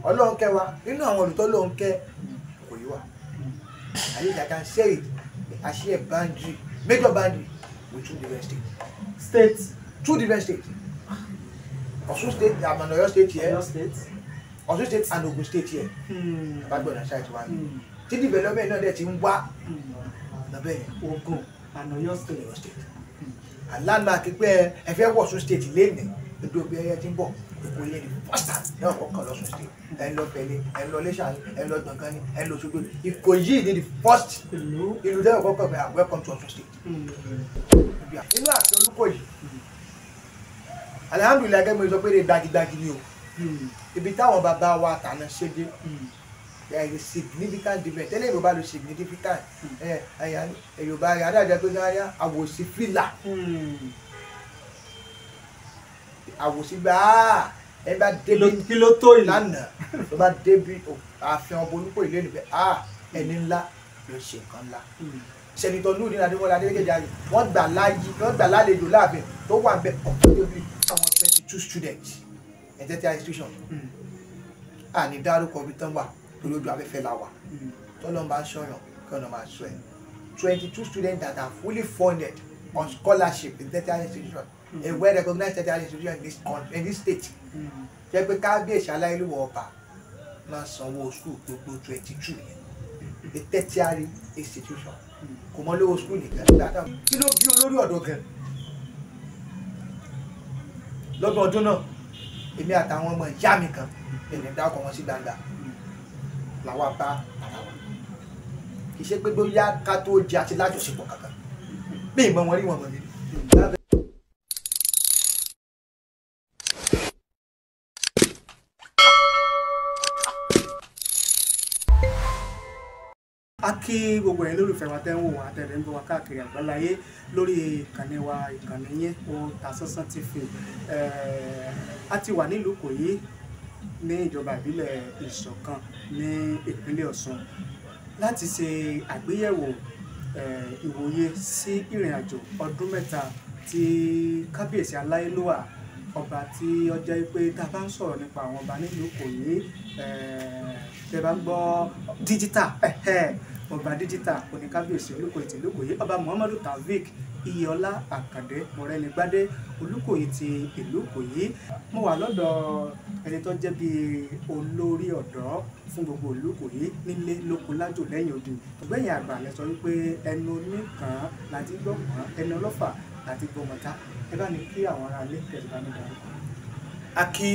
Ọlọ́run kẹ́ wa nínú àwọn olùtọ́ lóun kẹ́ kò yí wa. At least I can say it. I share a boundary, major boundary with two different states. Two different states. Osun State, I'm an Oyo State here. Osun State and Ogun State here. Bagbon and side one. The development náà dẹ̀ ti ń wá. Nàbẹ̀ Ogun and Oyo State. And landmark pé ẹ fẹ́ wọ Osun State lẹ́nu. Edo bí ẹyẹ ti ń bọ̀. Èkó ilé ni first time. Náà kọ́kọ́ lọ Osun State. Ẹ lọ Pẹ̀lẹ́, ẹ lọ Iléṣà, ẹ lọ Gbọ̀ngán ni, ẹ lọ Òṣogbo. Ìkòyí ni the first. Ìlú tẹ́lẹ̀ kọ́kọ́ bẹ̀ welcome to Osun State. Inú àti Olúkòyí. Alhamdulillah gẹ́gẹ́ bí mo sọ pé gbagi ni o. Ibi táwọn bàbá wa tàná ṣe dé. There is a significant difference. Tẹ́lẹ̀ Yorùbá ló significant. Yorùbá rẹ̀ adájọ́ pé sáyà àwòsí fìlà. Àwòsí gbà ẹ bá débi kí ló tó yìí lánàá tó bá débi àfihàn ọmọ Olúkòyí lé níbẹ̀ ẹni ńlá ló ṣe nǹkan ńlá. Sẹ́nitọ́ Nurudeen Adémọ́lá Adélékèjì wọ́n gbà lálejò láàfin tó wà bẹ́ẹ̀ ọ̀pọ̀ débi àwọn 22 students ẹ̀jẹ̀ institution. Àní dárúkọ ibi tán wà torí ojú afẹ́fẹ́ la wà. Tọ́lọ́n bá ń ṣọyàn kí ọ̀nà máa sọ ẹ̀. 22 students that are fully funded on scholarship in tertiary institution. A well-recognized tertiary institution in this state. Jẹ́ pé kábíyèsí aláìlúwọ̀ ọba náà sanwó school gbogbo 22 yẹn. A tertiary institution. Kò mọ lówó school nìkan. Kí ló bí olórí ọ̀dọ́ gan? Lọ́dún ọdún náà, èmi àtàwọn ọmọ ìyá mi kan, èmi dákọ̀ wọn sí gbangba. Làwa bá ara wa. Kì í ṣe pé bóyá ká tó jẹ àti lájọṣepọ̀ kankan. Bí ìmọ̀ wọn rí wọn mọ̀ nílé. A kí gbogbo ẹ̀yin lólùfẹ́ wa tẹ́ ń wò wá tẹ̀lé ń bọ̀ wá káàkiri àgbáláyé lórí ìkànnì wa ìkànnì yẹn Otasansan TV. A ti wà nílùú Ìkòyí ní ìjọba ìbílẹ̀ Ìṣọ̀kan ní ìpínlẹ̀ Ọ̀ṣun láti ṣe àgbéyẹ̀wò ìwòye sí ìrìn àjò ọdún mẹ́ta tí kábíyèsí aláyélúwà ọba tí ó jẹ́ pé tá a bá ń sọ̀rọ̀ nípa àwọn ọba nílùú Ìkòyí tẹ́ bá ń gbọ́ digital ọba digital oníkábíyèsí Olúkòyí ti Ìlúkòyí ọba Muhammadu Taofeek Iyèọlá Àkàndé Mọ́rẹ́nigbádé Olúkòyí ti Ìlúkòyí. Mo wà lọ́dọ̀ ẹni tó jẹ́ bí olórí ọ̀dọ́ fún gbogbo Ìlúkòyí nílé lóko lájò lẹ́yìn odi. Ọ̀gbẹ́yìn àgbà lẹ sọ wípé ẹnu oníkan láti gbọ́ kan ẹnu ọlọ́fà láti gbọ́ mọ́ta. Ẹ bá ní kí àwọn ará ilé tẹ̀sí bá mi dárúkọ. A kí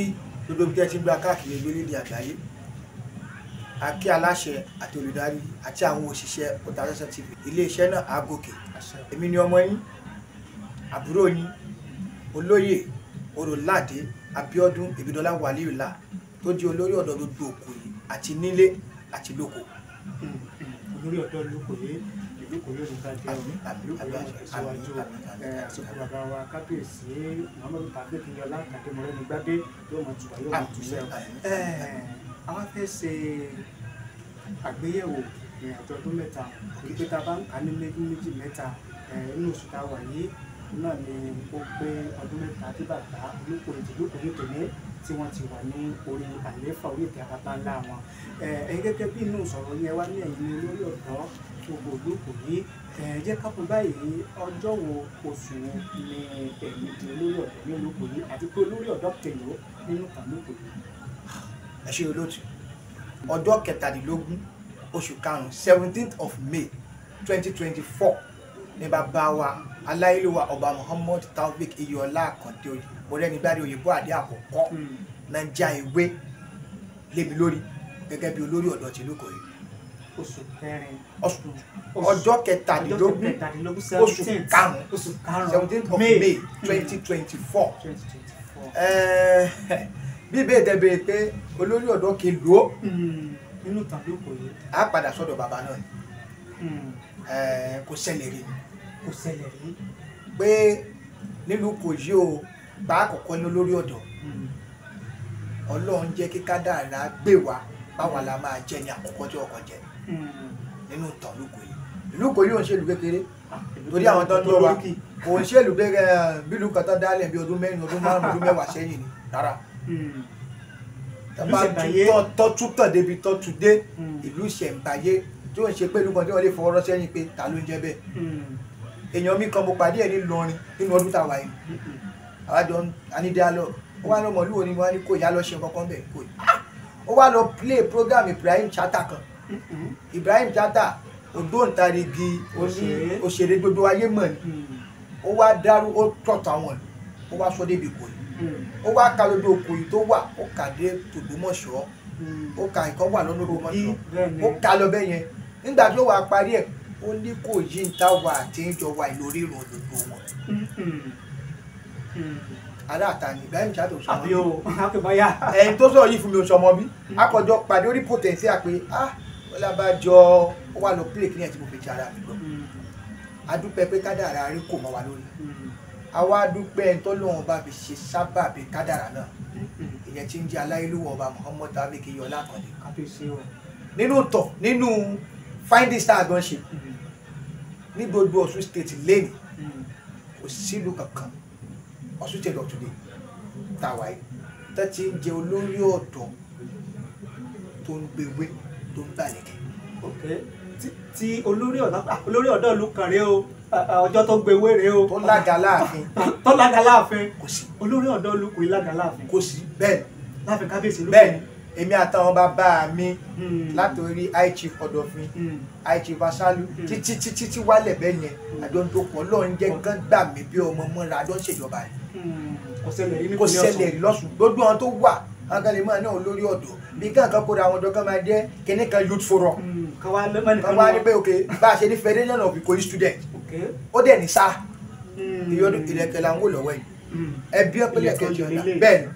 gbogbo ibi tí ẹ ti gba káàkiri ìgbéléde àgbáyé. A kí aláṣẹ àti olùdarí àti àwọn òṣìṣẹ́ Otasansan TV. Ilé-iṣẹ́ náà á gòkè. Èmi ni ọmọ yín, àbúrò yín, olóyè Oròládé Abíọ́dún Ìbídọ́lá Wàlíùlá tó di olórí ọ̀dọ́ gbogbo Ìkòyí àti nílé àti lóko. Olórí ọ̀dọ́ Ìlúkòyí Ìlúkòyí olùgbàdé síwájú àsìkò bàbá wa kábíyèsí Muhammadu Taofeek Iyèọlá Àkàndé Mọ́rẹ́nigbádé yóò mọ̀ tùbà yóò mọ̀ tùsẹ̀. Àwọn fẹ́ ṣe àgbéyẹ̀wò ìrìn àjò ọdún mẹ́ta wípé tá a bá ń kà ní méjì mẹ́ta inú oṣù tá a wà yìí náà ni ó pé ọdún mẹ́ta tí bàbá Olúkòyí ti Ìlúkòyí tòní tí wọ́n ti wà ní orí àlééfà orí ìtẹ́ àbábá ńlá wọn. Ẹ̀yin gẹ́gẹ́ bí inú ìsọ̀rọ̀ yẹn wá ní ẹ̀yìn olórí ọ̀dọ́ gbogbo Ìlúkòyí jẹ́ ká pọ̀ báyìí ọjọ́ wo oṣù wo ni ẹ̀yin di olórí ọ̀dọ́ ní Ìlúkòyí àti pé olórí ọ̀dọ́ kẹlò nínú Ìlúkòyí. Ẹ ṣe olóòtú ọjọ́ 17 oṣù karùn-ún 17th of May 2024 ní bàbá wa aláyélúwà ọba Muhammadu Taofeek Iyèọlá Àkàndé Mọ́rẹ́nigbádé Oyèbó Adé àkọ́kọ́ náà já ewé lébi lórí gẹ́gẹ́ bí olórí ọ̀dọ́ ti Ìlúkòyí. Oṣù kẹrin ọjọ́ 17 oṣù karùn-ún 17th of May 2024. Bí bẹ́ẹ̀ tẹ́ bẹ́ẹ̀ pé olórí ọ̀dọ́ kì í lò ó nínú Ìlúkòyí. A padà sọ́dọ̀ bàbá náà ni kò ṣẹlẹ̀ rí pé nílùú Ìkòyí o bá àkọ́kọ́ ní olórí ọ̀dọ́ Ọlọ́run jẹ́ kí kádàrá gbé wa báwa la máa jẹ ní àkọ́kọ́ tí ọkọ̀ jẹ nínú ìtàn Ìlúkòyí. Ìlúkòyí ò ń ṣe ìlú kékeré torí àwọn tó ń lọ wa kò ń ṣe ìlú kékeré bí ìlú kan tó dálẹ̀ bí ọdún 4 ọdún 5 ọdún 10 sẹ́yìn ni rárá. tọ́tún tàn débi tọ́tún dé ìlú ìṣẹ̀ǹbáyé tí wọ́n ṣe pé ìlú kan tí wọ́n lè fọwọ́ rọ́ sẹ́yìn pé ta ló ń jẹ́ bẹ́ẹ̀. èèyàn mi kan mo pàdé ẹ̀ ní Ìlọrin nínú ọdún tàwa yìí àwájọ anídàálọ̀ ó wá lọ́mọ olúwo ni wọ́n ní kò yá lọ ṣe kankan bẹ́ẹ̀ kò yá ó wá lọ play program Ibrahim Chatta kan Ibrahim Chatta ògbóǹtarìgì òṣèré gbogbo ayé mọ̀ ni ó wá dárú ó tọ̀tọ̀ àwọn ó wá sọ débi kò yìí ó wá ka lójú oko yìí tó wà ó kà dé tògbómọ̀ṣọ́ ó ka ìkan wà lọ́nà Ògbómọ̀ṣọ́ ó ka lọ bẹ́ẹ̀ yẹn nígbà tí ó wà parí ẹ̀ ó ní kò yí ń ta wà àti ń jọ wà lórí ìrùn òdòdó wọn. aláàtà ni Ibrahim Chatta ò sọmọ bí ẹni tó sọ̀rọ̀ yìí fún mi ò sọmọ bí akọjọ pàdé orí potential pé wọ́n lábàjọ ó wà lọ play kíni ẹ̀ tí mo fi jẹ́ ara mi gbọ́ adúpẹ́ pé kádàrá rí kò mọ́ wa lórí àwa adúpẹ́ tọ́lọ́run bá fi ṣe sábàbí kádàrá náà ìyẹn tí ń jẹ́ aláìlúwọ̀ ọba Muhammad abike yọlá àkàndé nínú finding star gan ṣe ní gbogbo Ọ̀ṣun state lẹ́nu kò sílùú kankan Ọ̀ṣun state of today tàwa yìí tó ti ń jẹ olórí ọ̀dọ́ tó ń gbéwé tó ń gbàlẹ̀kẹ̀. ti olórí ọ̀dọ́ ìlú kan rèé o ọjọ́ tó gbéwé rèé o tó lága láàfin kò sí olórí ọ̀dọ́ ìlú kò lága láàfin kò sí bẹ́ẹ̀ láàfin kábíyèsí ló bẹ́ẹ̀ èmi àtàwọn bàbá mi látòrí high chief Ọ̀dọ̀fin high chief Aṣálú títí wálẹ̀ bẹ́ẹ̀ yẹn àjọ ń tó pọ̀ lọ́run jẹ́ gán gbà mí bí ọmọ mọ́ra àjọ ń ṣèjọba rẹ̀ kò ṣẹlẹ̀ lọ́sùn gbogbo àwọn tó wà àwọn kan lè máa ní olórí ọ̀dọ́ bí kankan kóra àwọn ọ̀dọ́ kan máa jẹ́ kíní kan youth forum kan wá ní pé ok bá a ṣe ní Federation of Ikoyi student ó dẹ̀ ní sá ìyọdún ìrẹ̀kẹ̀ là ń wò lọ́wọ́ yìí ẹbí ọ̀pẹ̀lẹ̀ kẹjọ náà bẹ́ẹ̀ ni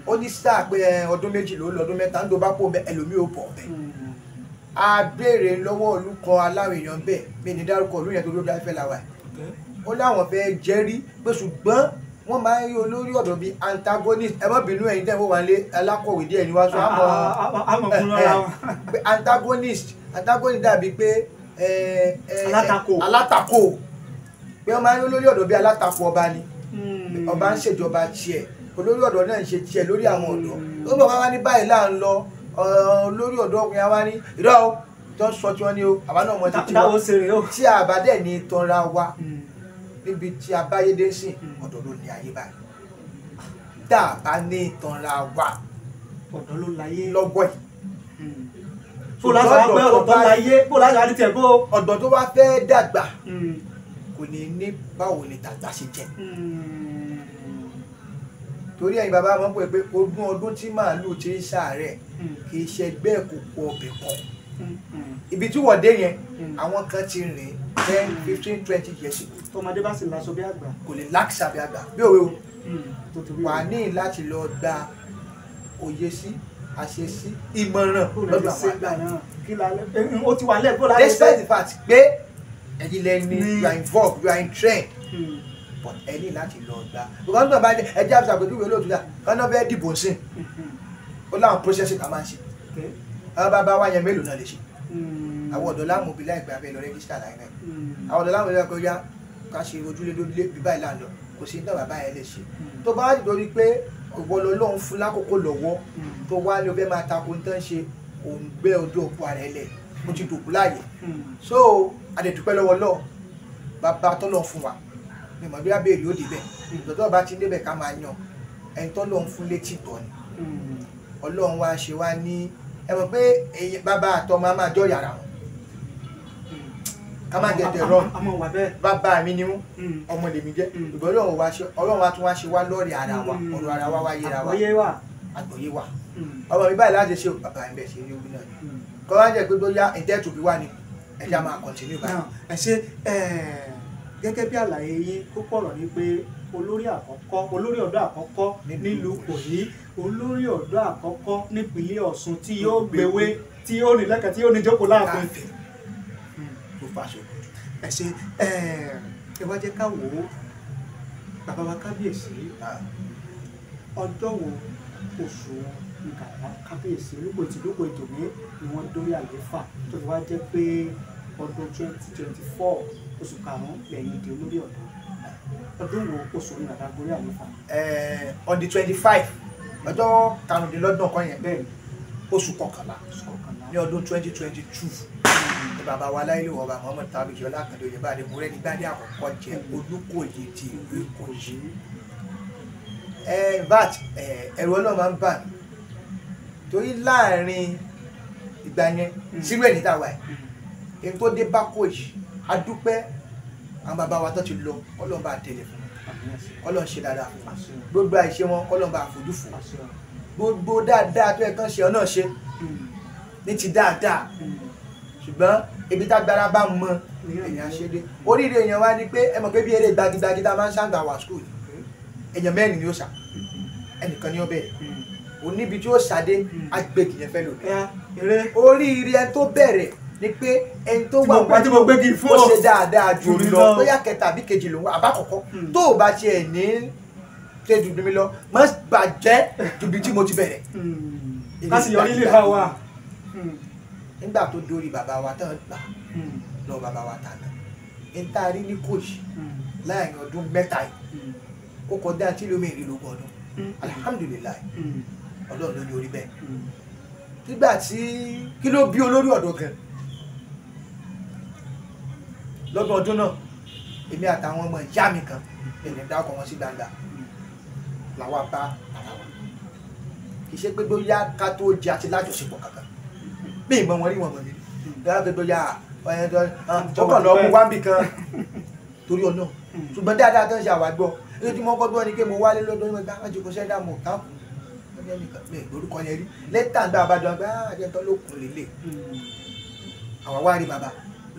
ó ní sáà pé ọdún méjì ló lọ́dún mẹ́ta ń dobá pò ẹlòmíì ò bọ̀ bẹ́ẹ̀ a béèrè lọ́wọ́ olùkọ́ aláwọ̀ èèyàn bẹ́ẹ̀ mi ní dárúkọ olú yẹn tó ló dá fẹ́ làwà ó láwọn fẹ́ jẹ́rí pé ṣùgbọ́n wọ́n máa ń rí olórí ọ̀dọ́ bíi antagonist ẹ má bínú ẹ̀yin tẹ́ wọ́n wà lé alákọ̀wé díẹ̀ ní wá sọ àmọ́ antagonist dàbí pé alátakò pé wọ́n máa ń rí olórí ọ̀dọ́ bíi alátakò ọba ni ọba ń ṣèjọba tiẹ̀ olórí ọ̀dọ́ náà ń ṣe tiẹ̀ lórí àwọn ọ̀dọ́ tó ń bọ̀ wá ní báyìí là ń lọ olórí ọ̀dọ́ ọkùnrin wa ní ìrọ̀ o tó ń sọ tí wọ́n ní o àwa náà mọ̀ títí wọn tí a bá dẹ̀ ní tanra wa níbi tí a bá yédè sìn ọ̀dọ́ ló ní ayé báyìí tá a bá ní tanra wa ọ̀dọ́ ló láyé lọ́gbọ̀ yìí ọ̀dọ́ tó wá fẹ́ dàgbà kò ní ní báwo ni tàgbà ṣe jẹ́ torí ẹ̀yin bàbá wọn pè pé ogún ọdún tí màálù ti ń ṣàárẹ̀ kì í ṣẹgbẹ́ kòkó ọbẹ̀ kan ibi tí wọ́n dé yẹn àwọn kan ti rìn 10, 15, 20 years ago. tọmọdé bá sì láṣọ bí àgbà kò lè láṣà bí àgbà bí òwe o wà ní láti lọ gba òye sí àṣesí ìmọ̀ràn lọ́dọ̀ àwọn àgbà ó ti wà lẹ́ẹ̀kọ́ despite the fact pé ẹ̀yin lẹ́ni you are involved you are in trend but ẹ ní láti lọ gba because nígbà bá ẹjẹ́ àbúṣà pẹ̀lú ìwé olóòtú dà kọ́nà fẹ́ dìbò sí ó láwọn processing ká máa ń ṣe àwọn bàbá wa yẹn mélòó náà lè ṣe àwọn ọ̀dọ́ láwọn òbí láì gbà bẹ́ẹ̀ lọ rẹ́gísítà láì náà àwọn ọ̀dọ́ láwọn ìlú ẹ̀kọ́ yá ká ṣe ojúlé lórílé bíbá ìlànà lọ kò sí nígbà bàbá yẹn lè ṣe tó bá wá dìdórí pé ìwọ lọ́lọ́run fún lákòókò lọ́wọ́ tó wá ní o fẹ́ máa takò ń tán ṣe òun gbé ojú òkú ara ẹ̀ lẹ̀ mo ti dòkú láàyè so adẹ̀dúpẹ́ lọ́wọ́ lọ́ọ̀ bàbá tọ́lọ́ fún wa mi mọ̀ bí abéèrè ó débẹ̀ lọ́tọ́ bá ti débẹ̀ ká máa yan ẹni tọ́lọ́run fún létí tọ́ ni ọlọ́run wá ṣe wá ní ẹ mọ̀ pé bàbá àtọmọ máa jọ yàrá wọn ká má gẹ̀dẹ̀ rọ bàbá mi ni wọn ọmọ lèmi jẹ́ ìgbà ọlọ́run wa tún wá ṣe wá lọ́ọ̀rì ara wa ọ̀rọ̀ ara wa wáyé ra wa àgbọ̀yé wa ọmọ mi báyìí láti ṣe bàbá mi bẹ̀ ṣe ní orí náà kọ́ wá jẹ́ pé bóyá ìtẹ́tù bí wà ní ẹja máa kọ̀ntínú báyìí. ẹ ṣe gẹ́gẹ́ bí àlàyé yín ó pọ̀rọ̀ ní pé olórí ọ̀dọ́ àkọ́kọ́ nílùú Ìkòyí olórí ọ̀dọ́ àkọ́kọ́ nípínlẹ̀ Ọ̀ṣun tí yóò gbéwé tí yóò ní lẹ́kẹ̀ẹ́ tí yóò ní jókòó láàfin. ẹ ṣe ẹ wá jẹ́ ká wò ó bàbá wa kábíyèsí ọjọ́ wo oṣù nǹkan kábíyèsí lóko ìtòmí ni wọ́n dórí àlééfà tó ti wá jẹ́ pé ọdún 2024 oṣù karùn-ún lẹ́yìn di olórí ọ̀dọ́ ọdún wo oṣù ní àdágorí àlefa. On the 25 ọjọ́ karùndínlọ́gbọ̀n kan yẹn bẹ́ẹ̀ oṣù kọkànlá ní ọdún 2022 ní bàbá wa láyé wọ bàbá Muhammad Taofeek Ọlákàndé Oyèbádé múrẹ́ni gbádé àkọ́kọ́ jẹ Olúkòyí ti ìlú Ìkòyí. vat ẹ̀rù Ọlọ́run máa ń bà mí torí láàrin ìgbà yẹn sírú ẹ̀ níta wáyé èyí tó dé bá Ìkòyí a dúpẹ́ àwọn bàbá wa tó ti lọ Ọlọ́run bá tẹ̀lé fún wọn Ọlọ́run ṣe dáadáa fún wọn gbogbo àìṣe wọn Ọlọ́run bá fojú fò gbogbo dáadáa tó yẹ kán ṣe ọ̀nà ṣe ní ti dáadáa ṣùgbọ́n ibi tágbára bá mọ èèyàn ṣe dé oríire èèyàn wá ní pé ẹ mọ̀ pé bí eré gbagigbagi tá a máa ń ṣàgbà wà skul èèyàn mẹ́rin ni ó ṣà ẹnìkan ni ó bẹ̀rẹ̀ oníbi tí ó ṣàdé agbègbè yẹn fẹ́ lò ní oríire ẹni tó bẹ̀rẹ̀ ni pé ẹni tó wà wájú ó ṣe dáadáa jù lọ bóyá kẹta àbí kejì lòun àbákọ̀kọ́ tó o bá ṣe ẹ̀ ní ṣe dùdú mi lọ má bàjẹ́ ju bí tí mo ti bẹ̀rẹ̀. ká sì yọrí lè bá wa. nígbà tó dórí bàbá wa tán gbà lọ bàbá wa tàná ń tá a rí ní Ìkòyí láàrin ọdún mẹ́ta yìí ó kọjá tí lómi ìrìlógún ọdún alihamudulilayi Ọlọ́run ló ní orí bẹ́ẹ̀. nígbà tí kí ló bí olórí ọ̀dọ́ gan lọ́dún ọdún náà èmi àtàwọn ọmọ ìyá mi kan èmi dá ọkọ̀ wọn sí gbangba làwa bá ara wa kì í ṣe pé bóyá ká tó jẹ àti lájọṣepọ̀ kankan bí ìmọ̀ wọn rí wọn mọ̀ nílé lọ́wọ́ pé bóyá ọkọ̀ lọ mú wáńbì kan torí ọ̀nà ṣùgbọ́n dáadáa tó ń ṣe àwàgbọ́ èyí tí mo kọ́ bí wọ́n ní pé mo wálé lọ́dún nígbà wọ́n ti kó sẹ́dá mọ̀ káàkùn lórúkọ yẹn rí lẹ́tà ń gbà àbájọ pé àjẹtọ́ ló kún lélẹ̀ àwọn wá rí bàbá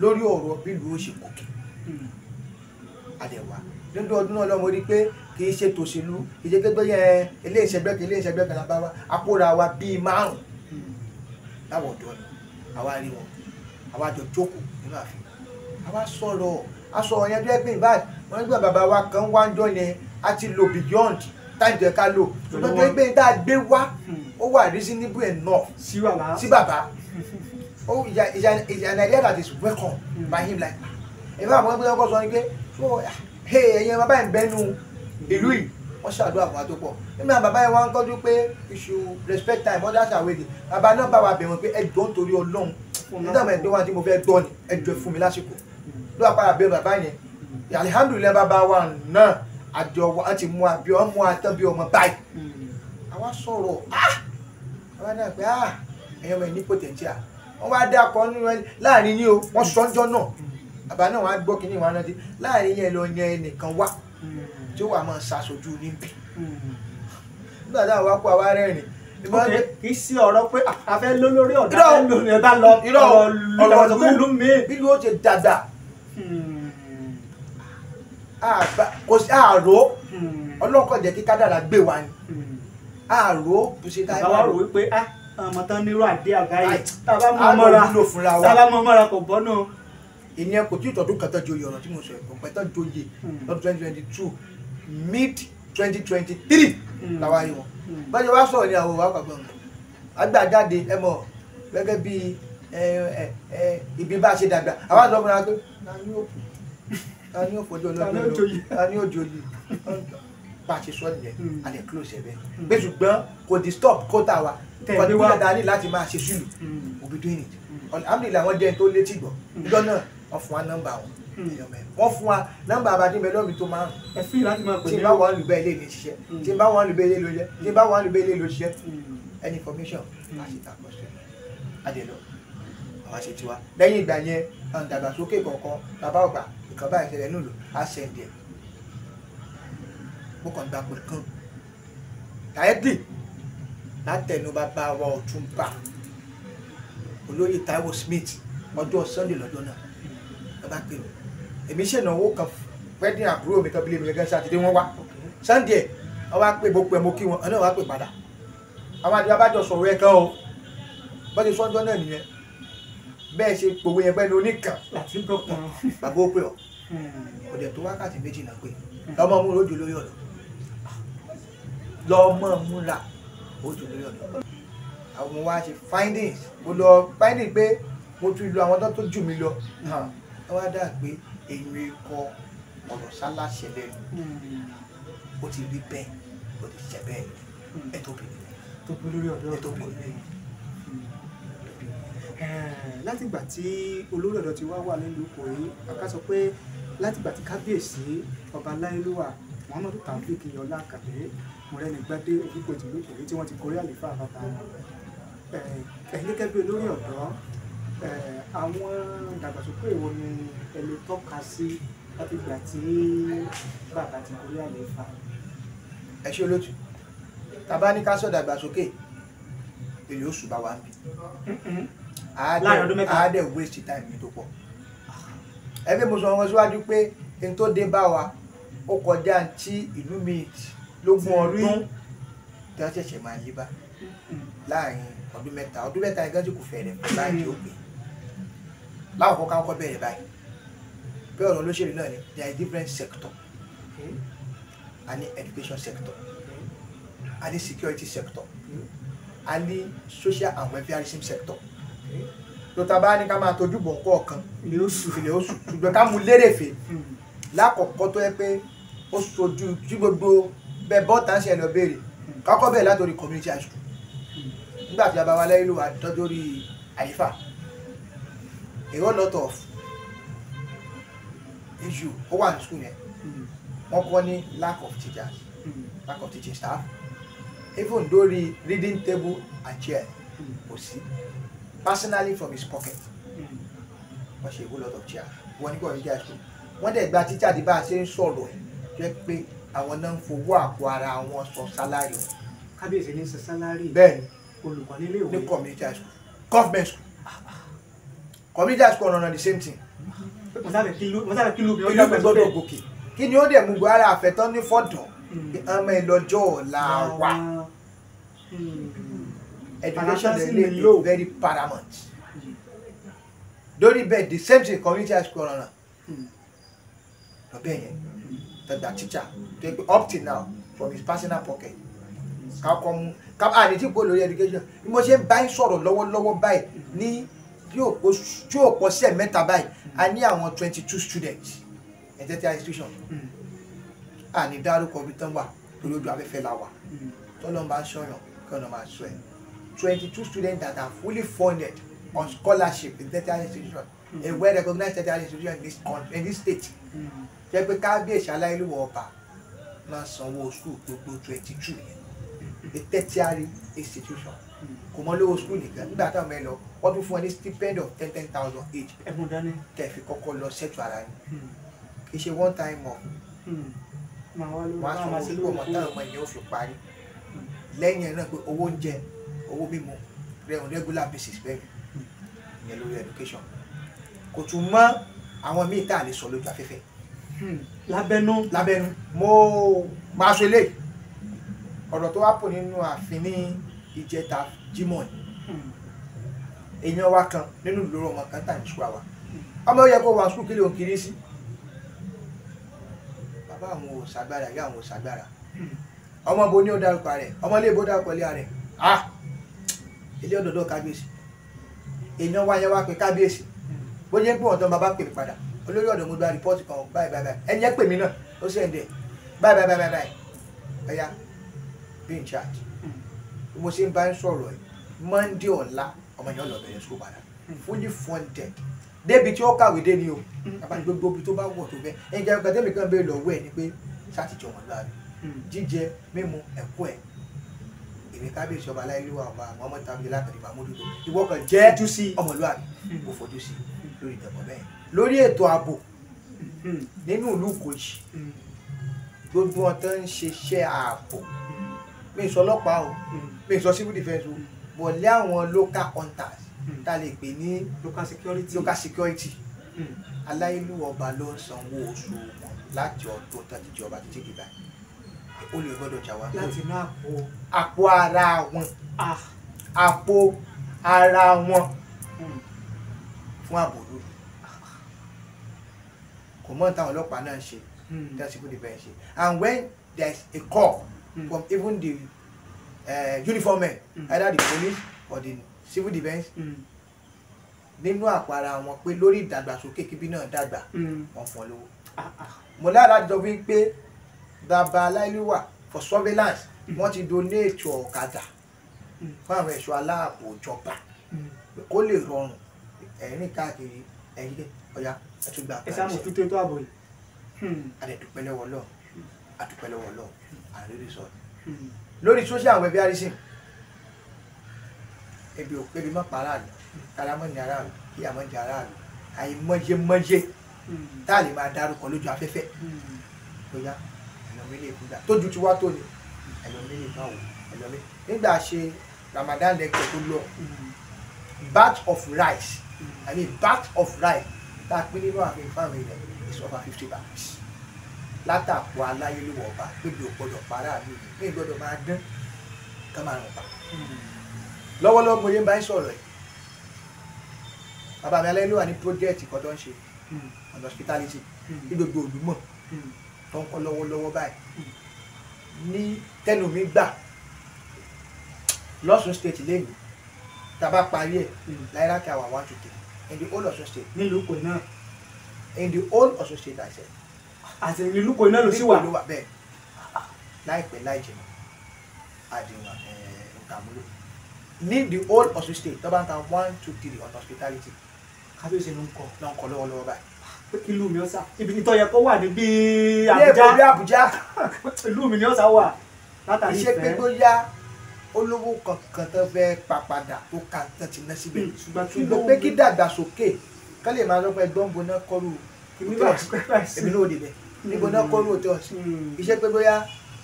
lórí ọ̀rọ̀ bí ìlú ó ṣe gòkè àdẹ̀wà lọ́dún ọdún náà lọ́mọ rí pé kì í ṣe tòṣèlú kì í ṣe gbẹgbẹ yẹn ilé ìṣẹ́gbẹ́ kan lábá wa àpòrà wa bíi 5 láwọ̀ ọ̀dọ́ ni àwa rí wọn àwa jọ jókòó nínú ààfin àwa sọ̀rọ̀ aṣọ yẹn tó yẹ pé ìbáàdì wọn nígbà bàbá wa kan wá ń jọ yẹn a ti lò beyond time tó yẹ ká lò ṣùgbọ́n tó yẹ pé tá a gbé wá ó wà reasonable enough sí bàbá is an idea that is welcome by him like ìfẹ́ àwọn ẹgbẹ́ ọkọ̀ sọ ni pé ẹ̀yin bàbá yẹn bẹ́nu ìlú yìí wọ́n ṣàdúrà fún wa tó pọ̀ nígbà bàbá yẹn wá ń kọ́jú pé you should respect time others are waiting bàbá náà bá wa bẹ̀ wọ́n pé ẹ jọ̀ọ́ nítorí Ọlọ́run nígbà mọ̀ ẹgbẹ́ wa tí mo fẹ́ gbọ́ ni ẹ jọ̀ọ́ fún mi lásìkò ló wà padà bẹ̀ bàbá yẹn alihamudulilayi bàbá wa náà àjọ wa ti mú àbí ọmọ àtọ́ bí ọmọ báyìí àwa sọ̀rọ̀ àwa náà pé ẹ̀yin ọmọ ẹ̀ ní potential wọ́n wá dá akọ nínú láàrin yín o wọ́n sọ́njọ́ náà bàbá náà wọ́n á gbọ́ kínní wọn rántí láàrin yẹn lọ yan ẹnìkan wá tí ó wà máa ṣàṣojú níbí nígbà táwọn wá kó àwa rẹ́rìn. kì í sí ọ̀rọ̀ pé a fẹ́ ló lórí ọ̀dà fẹ́ lórí ọ̀dà lọ ọ̀rọ̀ ìlú mi. bí ló ti dàgbà kò sí àárò ọlọ́kọ̀ jẹ́ kí kádàrá gbé wa ni àárò tó ṣe dáa. bàbá rò wípé ọmọ tán nírú àdé àgáyé tábà mọ́ mọ́ra kò bọ́ náà. ìyẹn kò tí ì tọdún kan tó joyè ọ̀rọ̀ tí mo sọ ẹ̀kọ́ pẹ́ tó joyè lọ́dún 2022 mid 2023 làwa yìí wọn bájọ wá sọ̀rọ̀ ní àwọn òwò àpapọ̀ agbájáde ẹ mọ̀ gẹ́gẹ́ bí ibi bá ṣe dàgbà àwọn àti ọkùnrin àgbẹ̀ ta ni ó fojú ọlọ́dún lọ ta ni ó joyè bá a ṣe sọ nìyẹn a lè close ẹ̀ bẹ́ẹ̀ pé ṣùgbọ́n kò disturb kóta wa kò ní wíwá dání láti máa ṣe sílù we'll be doing it alhamdulilayi àwọn jẹ́ tó létí gbọ́ níjọ́ náà wọ́n fún wa nọ́mbà wọn wọ́n fún wa nọ́mbà abadínbẹ lọ́ọ̀mì tó máa ẹ fi láti máa pè ní tí bá wọn lùbẹ́ ilé ní ṣiṣẹ́ tí bá wọn lùbẹ́ ilé ló ṣiṣẹ́ tí bá wọn lùbẹ́ ilé ló ṣiṣẹ́ any information a ṣe ta kọ́ sí adé lọ àwọn ṣe tiwa lẹ́yìn ìgbà yẹn ìdàgbàsókè kọ̀ọ̀kan bàbá ọgbà ìkan báyìí ṣẹlẹ̀ nílò á ṣẹ̀ǹdì ẹ̀ mo kàn gbà pé kan tàyẹ́dì látẹnu bàbá wa Ọ̀túnba olóyè Táíwò Smith ọjọ́ Sunday lọ́jọ́ náà bàbá pè mí èmi ṣènáwó kan wedding àbúrò mi kan bílẹ̀ mi gẹ́gẹ́ sátidé wọ́n wá Sunday wọ́n wá pè gbogbo ẹ̀ mo kí wọn ọ̀nà wá pè padà àwọn àdìyẹ abájọ sọ̀rọ̀ ẹ̀ kan o bọ́n ti sọ́jọ́ náà nìyẹn bẹ́ẹ̀ ṣe gbogbo yẹn pẹ́ẹ́ni oníkan bàbá ó pè ọ́ ọ̀dẹ̀ tó wákàtí méjì náà pé lọ́mọ mú lójú lórí ọ̀dọ̀ lọ́mọ múra ojú lórí ọ̀dọ̀ àwọn wa ṣe findings mo lọ finding pé mo tún lo àwọn tó jù mí lọ wọ́n wá dà pé èyí kọ ọ̀rọ̀ sálàṣẹ lẹ́nu ó ti rí bẹ́ẹ̀ ó ti ṣẹ bẹ́ẹ̀ ẹ̀tọ́ obìnrin tó pé lórí ọ̀dọ́ ẹ̀tọ́ obìnrin. látìgbà tí olórí ọ̀dọ́ ti wá wà nílùú Ìkòyí ká sọ pé látìgbà tí kábíyèsí ọba Aláyélúwà Muhammadu Taofeek Yọlá Àkàndé Mọ́rẹ́nigbádé Ògúngbò tìlú Ìkòyí tí wọ́n ti gorí àlééfà bàbá wọn ẹ̀yin gẹ́gẹ́ bí olórí ọ̀dọ́ àwọn ìdàgbàsókè wo ni ẹ lè tọ́ka sí látìgbà tí bàbá ti gorí àlééfà. ẹ ṣe olóòtú tàbá ní ká sọ ìdàgbàsókè èlé oṣù bá wà ń bì àádẹ́ waste time mi tó pọ̀ ẹgbẹ́ mo sọ wọn síwájú pé n tó dé bá wa ó kọjá tí ìlú mi lógún ọdún tí wọ́n ṣẹ̀ṣẹ̀ máa yí bá láàrin ọdún mẹ́ta ẹgbẹ́ tí kò fẹ̀rẹ̀ báyìí ó pè láwọn kọ́kọ́ bẹ̀rẹ̀ báyìí pé ọ̀rọ̀ olóṣèlú náà ni there is different sector a ní education sector a ní security sector a ní social and welfareism sector tó ta bá ní ká máa tọ́jú bọ̀ nǹkan ọ̀kan ilé oṣù ṣùgbọ́n ká mú lérèfé lákọ̀ọ́kọ́ tó yẹ pé ó sojú tí gbogbo bẹ́ẹ̀ bọ́ọ̀tà ń ṣe lọ béèrè kọ́kọ́ bẹ́ẹ̀ látòrí community high school nígbà tí a bá wá lẹ́yìn ló wà tọ́jú orí àyífà a whole lot of issue ó wà ní school yẹn wọ́n kọ́ ní lack of teachers lack of teaching staff even lórí reading table and chair kò sí personally from his pocket wọ́n ṣe a whole lot of chairs wọ́n ní community high school wọ́n dẹ̀ gba teacher di bá a ṣe ń sọ̀rọ̀ ẹ̀ jẹ́ pé àwọn náà ń fowó àpò ara wọn sọ sálárì wọn. kábíyèsí ní sọ sálárì bẹ́ẹ̀ ni olùkọ́ nílé ìwé ní community high school government school community high school ọ̀nà the same thing. mo sábẹ̀ kí ló bí ó ìlú mi gbọ́dọ̀ gòkè kí ni ó dẹ̀ mú gbọ́ ara àfẹ́tán ní fọ́dọ̀ ọmọ ìlọ́jọ́ ọ̀la wa education dey dey very paramount lórí bẹ́ẹ̀ the same thing community high school ọ̀nà ọbẹ̀ yẹn tẹ̀gbà teacher tó yẹ pé up till now from his personal pocket kakọ mu àní tí kò lórí education bí mo ṣe ń bá yín sọ̀rọ̀ lọ́wọ́lọ́wọ́ báyìí ní tí ò pọ̀ sí ẹ̀mẹ́ta báyìí a ní àwọn 22 students ẹ̀jẹ̀ institution àní dárúkọ bí tán wà torí ojú afẹ́fẹ́ la wà tọ́lọ́ máa ń ṣọyàn kí ọ̀nà máa sọ ẹ̀ 22 students that are fully funded on scholarship in tertiary institution a well recognized tertiary institution in this state jẹ́ pé kábíyèsí Aláyélúwà ọba náà sanwó school gbogbo 22 yẹn a tertiary institution kò mọ lówó school nìkan nígbà táwọn ẹ lọ wọ́n tún fún ẹ ní stipend of 10,000 each ẹ̀bùn dání kẹfì kọ́kọ́ lọ ṣètò ara yín kì í ṣe one time off wọ́n á sanwó school ọmọ táwọn ọmọ ẹ̀yìn ó fi parí lẹ́yìn ẹ̀ náà pé owó oúnjẹ owó mímu on regular basis bẹ́ẹ̀ ìyẹn lórí education kò tún mọ́ àwọn míì tá a lè sọ lójú afẹ́fẹ́ lábẹ́nú mo máa ṣe lé ọ̀rọ̀ tó wá pò nínú ààfin ní ìjẹta Jímọ̀ èèyàn wa kan nínú ìlú ọmọ kan tà ní ṣùgbọ́n wa ọmọ yẹ kó wà sùkúl kí ló ń kiri sí bàbá àwọn ò ṣàgbára ìyá àwọn ò ṣàgbára ọmọ bo ní ó dárúkọ rẹ̀ ọmọ ilé ìbò dárúkọ ilé rẹ̀ ilé ọ̀dọ̀dọ̀ kábíyèsí èèyàn wa yẹn wá pé kábíyèsí bó jẹ́ pé ọ̀dọ́ bàbá pè mí padà olórí ọ̀dọ̀ mo gba rìpọ́ọ̀tì kan báyìí ẹni yẹn pè mí náà ó sì ń dẹ̀ báyìí ẹ̀yà be in charge mo ṣe ń bá ń sọ̀rọ̀ ẹ̀ Monday ọ̀la ọmọ yẹn lọ bẹ̀rẹ̀ school padà fully funded débi tí ó kàwé dé ni o àbájú gbogbo ibi tó bá wọ̀ tó bẹ́ẹ̀ ẹ̀yìn jẹ́ ọ̀gá tẹ́mi kan bẹ́ẹ̀ lọ́wọ́ ẹ̀ ni pé sátìjọ́ wọn láàrin jíjẹ mímu ẹ̀kọ́ ẹ̀ èmi kábíyèsí ọba Aláyélúwà ọba Muhammadu Taofeek Yọlá Àkàndé Mahmood ìwọ kan jẹ́ ọmọlúwàbí mo fojú sí lórí ìdẹ̀bọ̀ bẹ́ẹ̀ lórí ètò ààbò nínú ìlú Ìkòyí gbogbo wọn tó ń ṣiṣẹ́ ààbò mi sọ ọlọ́pàá o mi sọ civil defence o bọ̀lẹ́ àwọn local hunters tá a lè pè ní local security Aláyélúwà ọba ló ń sanwó oṣù wọn láti ọdún tàbí ìjọba títí dìgbà ó lè gbọ́dọ̀ jà wá láti inú àpò ara wọn fún ààbò lóru kò mọ̀ táwọn ọlọ́pàá náà ṣe that civil defence ṣe and when there is a call from even the uniform men either the police or the civil defence nínú àpò ara wọn pé lórí ìdàgbàsókè kíbi náà dàgbà wọn fún ọ lówó mo lára jọ wí pé bàbá Aláyélúwà for surveillance wọ́n ti donate ọ̀kadà fún àwọn ẹ̀ṣọ́ aláàbò ìjọba kó lè rọrùn ẹ̀rín káàkiri ẹ̀yìn dé ọ̀yá ẹ̀tún gbà ẹ sáà mo tún tó ètò ààbò yìí. àdẹ̀dùpẹ́ lọ́wọ́ lọ́wọ́ àdùpẹ́ lọ́wọ́ lọ́wọ́ àrírí sọ lórí social webiarism ebi ò pé bí má pa aráàlú kárámọ́ ní aráàlú kí àmọ́ jẹ aráàlú àìmọye tá a lè máa dárúkọ lójú afẹ́fẹ́ bóyá ẹlòmílẹ̀ ìkúdà tójú tí wá tó ni ẹlòmílẹ̀ báwo ẹlòmílẹ̀ nígbà ṣe Ramadan lecture tó lọ batch of rice batch of rice tá a pín nínú àfihàn fáwọn ilẹ̀ is over 50 bags látàpọ̀ aláyélúwọ̀ ọba pébi ò gbọdọ̀ para mi ní ìgbọdọ̀ máa dán ká máa rùn pa lọ́wọ́lọ́wọ́ mo yé ń bá ń sọ̀rọ̀ ẹ̀ bàbá mi aláyélúwà ní project kan tó ń ṣe on hospitality ní gbogbo Olúmọ̀ tó ń kọ́ lọ́wọ́lọ́wọ́ báyìí ní tẹnu mi gbà l'Ọ̀ṣun state lẹ́yìn tàbá parí ẹ̀ láìra kí a wà 1 to 3 in the whole Ọ̀ṣun state. nílùú kò náà. in the whole Ọ̀ṣun state I said. àti ìlú kò náà ló sì wà. bẹ́ẹ̀ láìpẹ́ láì jìnnà àdìwọ̀n ìtàmúlò ní the whole Ọ̀ṣun state tó bá ń ta 1 to 3 on hospitality. kábíyèsí ló ń kọ lọ́wọ́lọ́wọ́ báyìí. ìlú mi ọ̀sà ibi ìtọ́ yẹ kó wà ní bí Àbújá. ìlú mi ni ọ̀sà wà látàrí ìfẹ́. iṣẹ́ pé bóyá olówó kankan tó fẹ́ papadà tó ka tán ti ná síbẹ̀ ṣùgbọ́n pé kí dàgbàsókè ká lè máa lọ́pọ̀ ẹgbọ́n bo náà kọ́rù èmi náà ò débẹ̀ níbo náà kọ́rù hòtẹ́ọ̀sì iṣẹ́ pé bóyá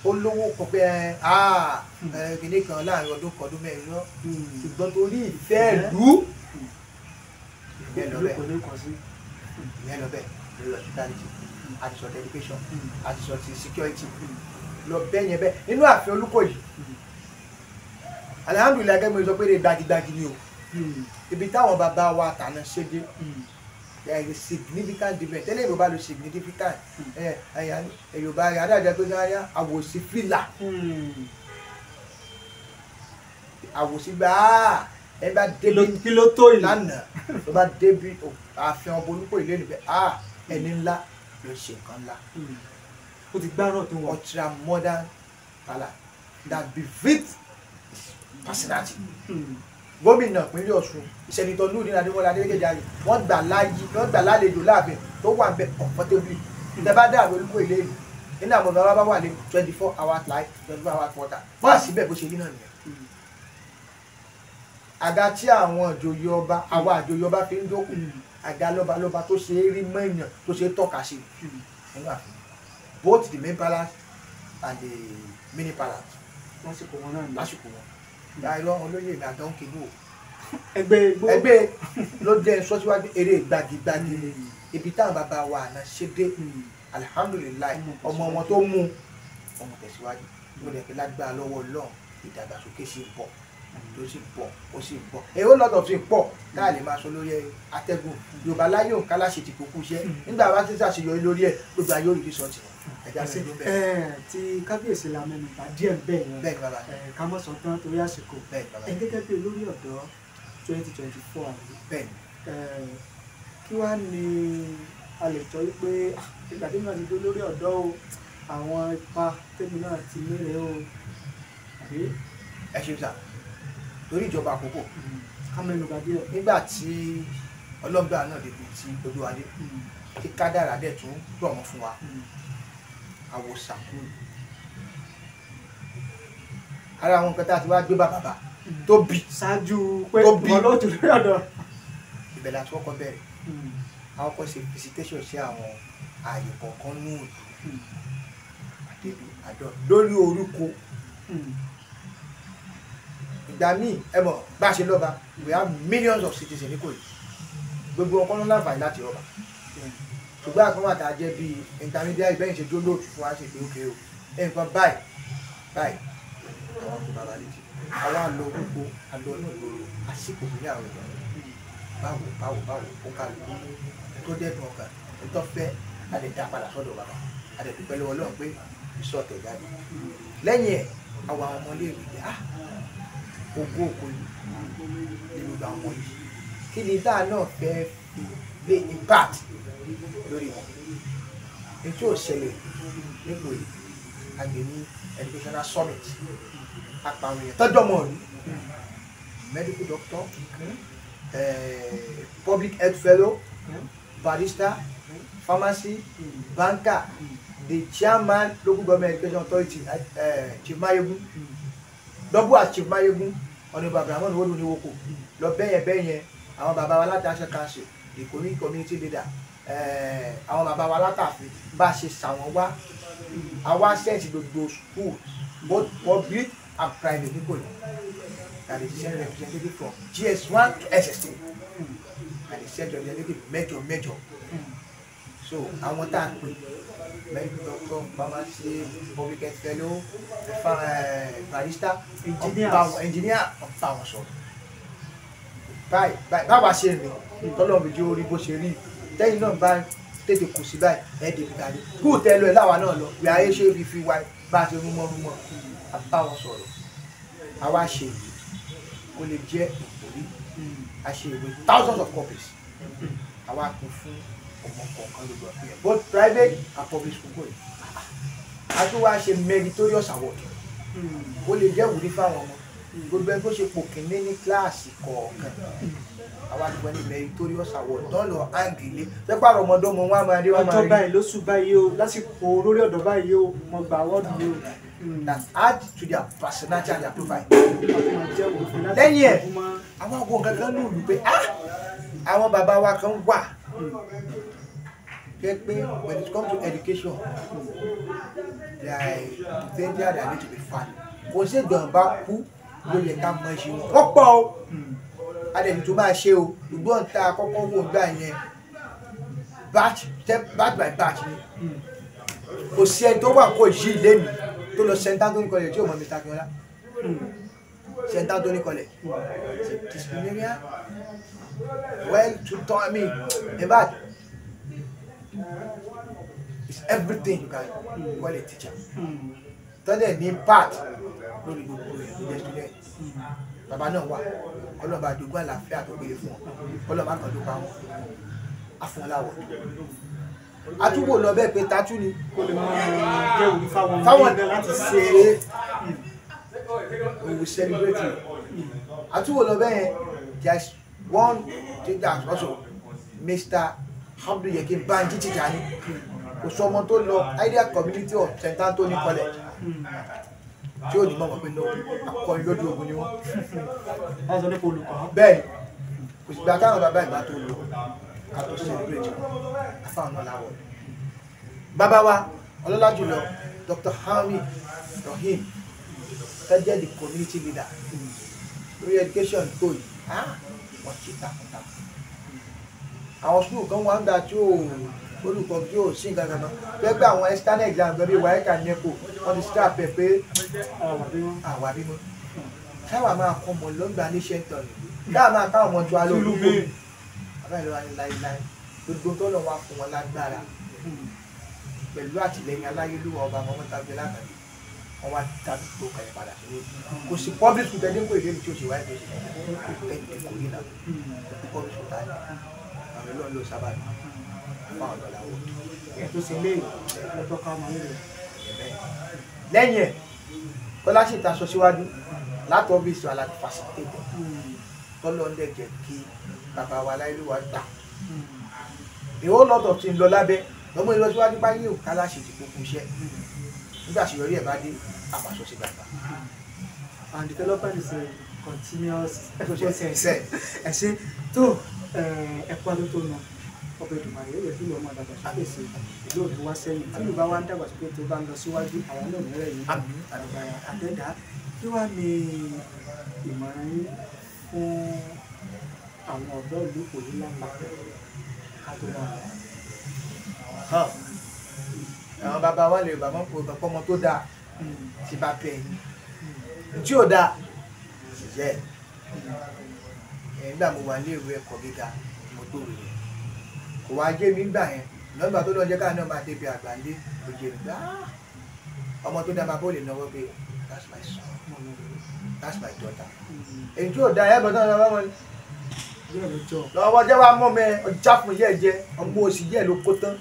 olówó kan pé kìnní kan láàrin ọdún kan ọdún mẹ́rin náà ṣùgbọ́n torí ìfẹ́ ìlú ìyẹn lọ bẹ́ẹ̀ lórí hospitality àti sọ education àti sọ ti security lọ bẹ́ẹ̀ yẹn bẹ́ẹ̀ nínú ààfin Olúkòyí alihamdulilayi gẹ́gẹ́ bí mo sọ pé gbajúgbajú ni o ibi táwọn bàbá wa tàná ṣe dé there is a significant difference tẹ́lẹ̀ Yorùbá ló significant Yorùbá rẹ̀ adájọ́ pé káyà àwòsí fìlà àwòsí gbà ẹ bá débi kí ló tó yìí lánàá tó bá débi àfihàn ọmọ Olúkòyí lé níbẹ̀ ẹni ńlá ló ṣe nǹkan ńlá ó ti gbáràn tó wọ ultra modern palace that befit personality. Gómìnà ìpínlẹ̀ Ọ̀ṣun Sẹ́nitọ̀ Nurudeen Adémọ́lá Adélékèjì wọ́n gbà lálejò láàfin tó wà ń bẹ comfortably ìjọba dá àwọn Olúkòyí ilé ìlú nínú àwọn bàbá bá wà ní 24 hours light 24 hours water wọ́n á síbẹ̀ bó ṣe rí náà nìyẹn. Àga tí àwọn àjòyè ọba fi ń dókòó àga lọ́balọ́ba tó ṣe é rí mọ́yàn tó ṣe é tọ́ka sí nínú àfihàn both the main palace and the mini palace lásìkò wọn náà lásìkò wọn láìrọ olóyè mi àdán kìlú ẹgbẹ́ ló jẹ́ sọ́síwájú eré gbagi ibi táwọn bàbá wa àná ṣe dé alihamudulilayi ọmọ wọn tó mú ọmọ tẹ̀síwájú ló dẹ̀ pé lágbára lọ́wọ́ Ọlọ́run ìdàgbàsókè sí bọ̀ tó sì bọ̀ ó sì bọ̀ èyí ó lọ́dọ̀ sí pọ̀ káà lè máa sọ lórí atẹ́gùn Yorùbá láyé òǹkà láṣẹ ti kókó iṣẹ́ nígbà wá ti ṣàṣeyọrí lórí ẹ̀ gbogbo ayé òrìṣì sọ tiwọn ti kábíyèsí la mẹ́nu bà díẹ̀ bẹ́ẹ̀ bẹ́ẹ̀ bàbá ká mọ̀ sọ tán torí àsìkò gẹ́gẹ́ bí olórí ọ̀dọ́ 2024 bẹ́ẹ̀ kí wàá ní a lè sọ wípé ìgbà tí mo náà ti dé lórí ọ̀dọ́ o àwọn ipa tèmi náà ti mérè o àbí. ẹ ṣe sà torí ìjọba àkókò ká mẹ́nu bà díẹ̀. nígbà tí ọlọ́gbà náà débi tí Olúwadé tí kádàrá dẹ̀ tún rọ̀ wọ́n fún wa àwòsàkúrò ara àwọn nǹkan tá a ti wá gbé bàbá tó bì ṣáájú pé ọlọ́ọ̀tún lórí ọ̀dọ́ ìbẹ̀lẹ̀ àti wọ́kọ̀ bẹ̀rẹ̀ àwọn kan ṣe visitation sí àwọn ààyè kọ̀ọ̀kan ní òdu àdébí àjọ lórí orúkọ ìgbà míì ẹ mọ̀ bá a ṣe lọ́ba we have millions of citizens ní Ìkòyí gbogbo ọkọ ló láǹfààní láti ọba ṣùgbọ́n àkọ́wọ́ àtà jẹ́ bíi intermediate bẹ́ẹ̀ ṣe dólóòtú fún wa ṣe pé ókè o nǹkan báyìí àwọn kò bàbá létí àwọn àlọ́ gbogbo àlọ́ náà lòrò àsìkò ní àwọn èèyàn báwo ó kálukú tó dẹ́kun ọkàn tó fẹ́ a lè dá padà sọ́dọ̀ bàbá a lè dúpẹ́ lọ́wọ́ Ọlọ́run pé ìṣọ̀tẹ̀ jáde lẹ́yìn ẹ̀ àwọn ọmọléèwé ogún Ìkòyí ní gbogbo àwọn yìí kí ni dáa náà fẹ́ fi gbé impact lórí wọn ètò òṣèlè nípò yìí àgbè ní educational summit àpàwọn èèyàn tọ́jọ́ mọ̀ rí medical doctor public health fellow barrister pharmacy banker the chairman local government education authority Chief Mayegun double as Chief Mayegun ọ̀nà Abraham Owódù ní woko lọ bẹ́yẹn àwọn bàbá wa láti aṣọ council ìkòrí community leader àwọn bàbá wa látàfin bá ṣe ṣàwọn wá àwa sẹ́ǹtì gbogbo school both public and private nípòlì and the send representative from GS1 to SS3 and the send representative mẹ́jọ so àwọn tá a pè medical doctor pharmacy public health fellow barrister engineer ọ̀pá wọn sọ̀rọ̀ báwa ṣe rìn tọ́lọ́mù jẹ́ orí bó ṣe rí tẹ́yìn náà bá tètè kù sí báyìí ẹ̀ẹ́dẹ̀ bí kárí kú tẹ́lọ ẹ̀ láwa náà lọ bí ayé ṣe fi wá bá a ṣe rúmọ́ bá wọn sọ̀rọ̀ àwa ṣe ìwé ó lè jẹ́ ìkórí a ṣe ìwé thousands of copies àwa kún fún ọmọ kọ̀ọ̀kan lójú ọ̀pẹ̀ both private and public school kò yìí a tún wá ṣe meritorious award ó lè jẹ́ ìwúrí fáwọn ọmọ gbogbo ẹni tó ṣe pò kìíní ní kíláàsì kọ̀ọ̀kan àwa ti wọ́n ní meritorious award tọ́lọ̀ ángìlé pẹ́pàrọ̀ ọmọdọ́mọ wọn a máa dé wọn máa rí ọjọ́ báyìí lóṣù báyìí o lásìkò olórí ọ̀dọ́ báyìí o mo gba award yìí o. that add to their personality and their profile. lẹ́yìn ẹ̀ àwọn àgbo kankan ló lù pé àwọn bàbá wa kan wà jẹ́ pé when it comes to education they are danger they need to be fun kò sí ìjọba kú ló yẹ ká mọ ṣe wọ́n pọ̀ o adẹ̀mí tó máa ṣe o ìgbọ́n ta àkọ́kọ́ wò gbà yẹn batch by batch ni kò sí ẹni tó wà kó yí lẹ́nu tó lọ St. Anthony College tí ò mọ̀ Mr. Akínọlá St. Anthony College disciplinarian well to turn me in fact it's everything you can call a teacher tọ́lẹ̀ ní part lórí gbogbo ẹ̀ ló jẹ́ student bàbá náà wà ọlọ́ba àdógún àlàáfíà tó gbélé fún wọn ọlọ́ba kan ló pa wọn afúnláwọ̀ àtúbò lọ bẹ́ẹ̀ pé tatú ni kò lè máa jẹ́ òní fáwọn ọmọdé láti ṣe we will celebrate it àtúbò lọ bẹ́ẹ̀ there is one thing that also Mr. Abdul Yekin Banji Tijani kò sọ ọmọ tó lọ Ideal Community of St. Anthony College tí ó ní mọ̀ pé lọ akọrin lójú ogun ni wọ́n. wọ́n sọ nípa olùkọ́. bẹ́ẹ̀ kò sì gba káwọn bàbá ìgbà tó lọ ká tó celebrate afáwọn náà láwọ̀. bàbá wa ọlọ́lá jùlọ Dr. Hamid Rahim tẹ́jẹ́ the community leader lórí education tó yìí wọ́n ṣe takuntakun. àwọn school kan wà ń gbà tí ó olùkọ́ tí ó sí nǹkan kan náà pẹ́pẹ́ àwọn external exam gbẹ́bí wáyéka nepo wọ́n ti scrap ẹ̀ pé àwa bímọ káwa máa kọ́ ọmọ lọ́gbà ní ṣẹ́ńtọ̀n káwa máa káwọn ọmọ tó alẹ́ olúgbò àbáyé lọ́wọ́ ní láíláí gbogbo tó lọ́ wá fún wọn lágbára pẹ̀lú àtìlẹyìn aláyélúwà ọba mọ́mọ́tàgbé látàrí wọn wá tàbí tó kàyẹ padà sí lójú kò sí public school tẹ́lẹ̀ kó ìdébi tí ó ṣe wáyé tó ṣe ẹni kò rí náà public school táyà àwọn ẹlọ́ọ̀ ló sábà ní fáwọn ọ̀dọ́ làwọn tó ṣe lé ẹ̀tọ́ ká máa ń lò. lẹ́yìn ẹ̀ kọ́lá sì ta aṣọ síwájú láti ọ́fíìsì wa láti facilitate tọ́lọ́ ń dẹ̀jẹ̀ kí bàbá wa láìlúwa gbà a whole lot of things lọ lábẹ́ lọ́mọ ìlọsíwájú bá yíò kálá ṣe ti kókó iṣẹ́ nígbà tí yọrí ẹ̀ bá dé àpàṣọ sí gbàgbà. and development is a continuous process. ẹ ṣe tó ẹ̀kọ́ àti tó nà ọbẹ̀ ìdùnnú yóò yẹ kí ìlú ọmọ àdàgbàsókè sí ìlú òtún wá sẹ́yìn tí ìlú bá wá ń dàgbàsókè tó bá ń lọ síwájú àwọn náà nílẹ̀ yìí àgbà àdẹ́dá kí wàá ní ìmọ̀ràn yín fún àwọn ọ̀dọ́ ìlú kò ní lápapọ̀ ká tó máa lọ. àwọn bàbá wa lè bàbá kó bàbá ọmọ tó dáa ti bá pẹ́ yín tí ò dáa sì jẹ́ nígbà mo wà ní ìwé ẹ̀kọ́ gíga mo tó rèé kò wá jẹ́ mi gbà yẹn lọ́gbà tó lọ́jọ́ káà náà máa débi àgbáńdé kò jẹ́ mi gbà ọmọ tó dáa bàbá ò lè náwó pé that's my son that's my daughter èyí tí ò dáa ẹ̀ bọ́tán lọ́wọ́ wọn lọ́wọ́ jẹ́ wá mọ́ mẹ́ ọjà fún yẹ́ jẹ́ ọmọ òsì yẹ́ ló kó tán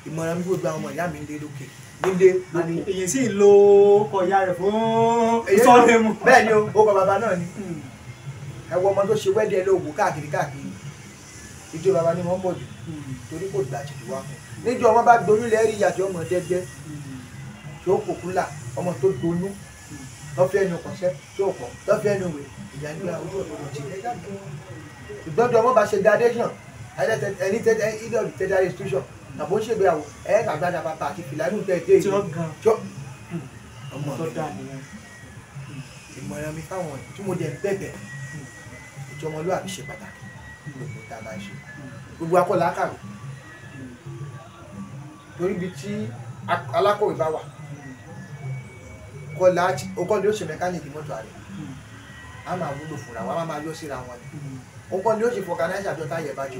ìmọ̀ràn mi gbogbo àwọn ọmọ ìyá mi ń lé lókè nílé àní èyí sì ń lo ọkọ̀ ìyá rẹ̀ fún sọ́ọ̀lẹ́mù. bẹ́ẹ̀ ni ó kọ bàbá náà ni ẹ wo ọmọ tó ṣe wẹ́dẹ̀ lóògùn káàkiri ìjọ bàbá ni wọ́n pọ̀ jù torí kò gbà jù wá fún níjọ wọn bá gboyún lẹ́rìí ìyàtọ̀ ọmọ dẹ́gbẹ́ tó kò kúlà ọmọ tó gboyún lọ́fẹ́ ẹnu kọ̀ṣẹ́ tó kọ̀ lọ́fẹ́ ẹnu wẹ̀ ìyá nígbà ojú ọ̀dọ́ ti ṣùgbọ́n tí ọmọ bá ṣe gradation ẹni tẹ́tẹ́ institution tàbí ó ń ṣègbéyàwó ẹ̀ kàgbádà bàbá àti fìlànù tẹ́tẹ́ tí ó gan ọmọ tó dáa nìyẹn. ìmọ̀ràn mi fáwọn tí mo jẹ́ bẹ̀bẹ̀ ìjọmọlúwàbí ṣe pàtàkì gbogbo tá a bá ṣe gbogbo akọ́lá kàwé torí ibi tí alákọ̀wé bá wà kọ́lá ọkọ́ ni ó ṣe mẹkáníìkì mọ́tò àrẹ a máa wúlò fúnra wa a máa yọ síra wọn ni ọkọ́ ni ó ṣe fọkànáìsì àjọ táyẹ̀ bá jù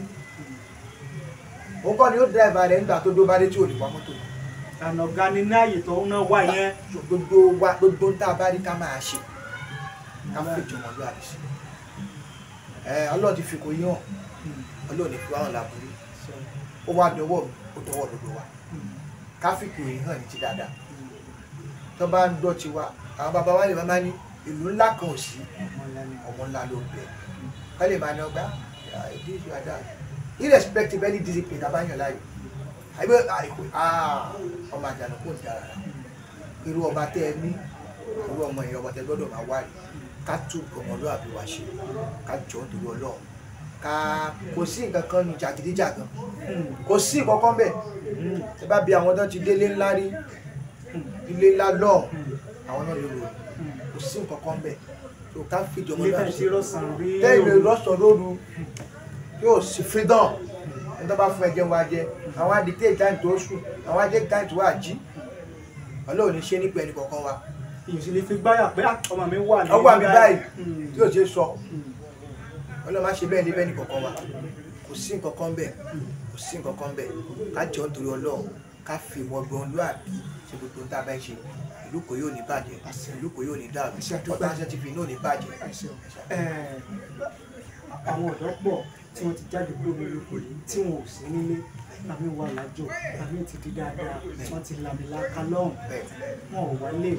ọkọ́ ni ó dráìvà rẹ̀ nígbà tó dó bá dé tí ò lè wá mọ́tò yìí. àná ọ̀gá ni ní ààyè tó ń wá yẹn. gbogbo ń tá a bá rí ká máa ṣe ká fún ìjọmọlúwàbí sí ọlọ́run ti fi kò yí hàn ọlọ́run ní fi wá hàn láburú ó wá dọwọ́ mi ó dọwọ́ gbogbo wa ká fi kò yí hàn ní ti dáadáa tó bá ń dọ́ tiwa àwọn bàbá wa lè máa ní ìlú ńlá kan ò sí ọmọ ńlá ló bẹ̀ ká lè máa ní ọgbà ìdí ìṣù àdá irrespective any discipline ká bá yàn láàyè ọmọ àjànà kò ń dára irú ọba tẹ ẹ ní irú ọmọ ìyá ọba tẹ gbọ́dọ̀ máa wá rí ká tún ọmọlúwàbí wa ṣe ká jọ nítorí Ọlọ́run ká kò sí nǹkan kan ní jàgídíjàgan kò sí nǹkan kan bẹ́ẹ̀ ẹ bá bi àwọn tó ti délé ńlá rí ilé ńlá lọ́ọ̀ àwọn náà lè rò kò sí nǹkan kan bẹ́ẹ̀ tó ká fìdí ọmọlúwàbí ṣe tẹ́lẹ̀ lọ́sàn lóru yóò sì freedom ẹni tó bá fún ẹjẹ wa jẹ àwọn adìtẹ́ ìtàn tó sùn àwọn ajẹ́ ìtàn tó wà jí Ọlọ́run ní ṣe nípa ẹnì kọ̀ọ̀kan wa èyí sì lè fi gbáyà pé ọmọ mi wà ní ọgbà mi báyìí tí ò ṣe sọ Ọlọ́run má ṣe bẹ́ẹ̀ ní bẹ́ẹ̀ ní kọ̀ọ̀kan wa kò sí nǹkan kan bẹ́ẹ̀ kò sí nǹkan kan bẹ́ẹ̀ ká jọ nítorí Ọlọ́run ká fi ìmọ̀gbọ́n lúàbí ṣe gbogbo tá a bá ṣe ìlú kò yóò ní bàjẹ́ ìlú kò yóò ní dàrú ọ̀tá aṣọ ti fi náà ní bàjẹ́. àwọn ọ̀dọ́ pọ̀ tí wọ́n ti jáde kúrò nílùú kò yìí tí wọn ò sí nílé àmì wà lájò àmì ti di dáadáa wọ́n ti làmìlaka lọ́hùn wọn ò wálé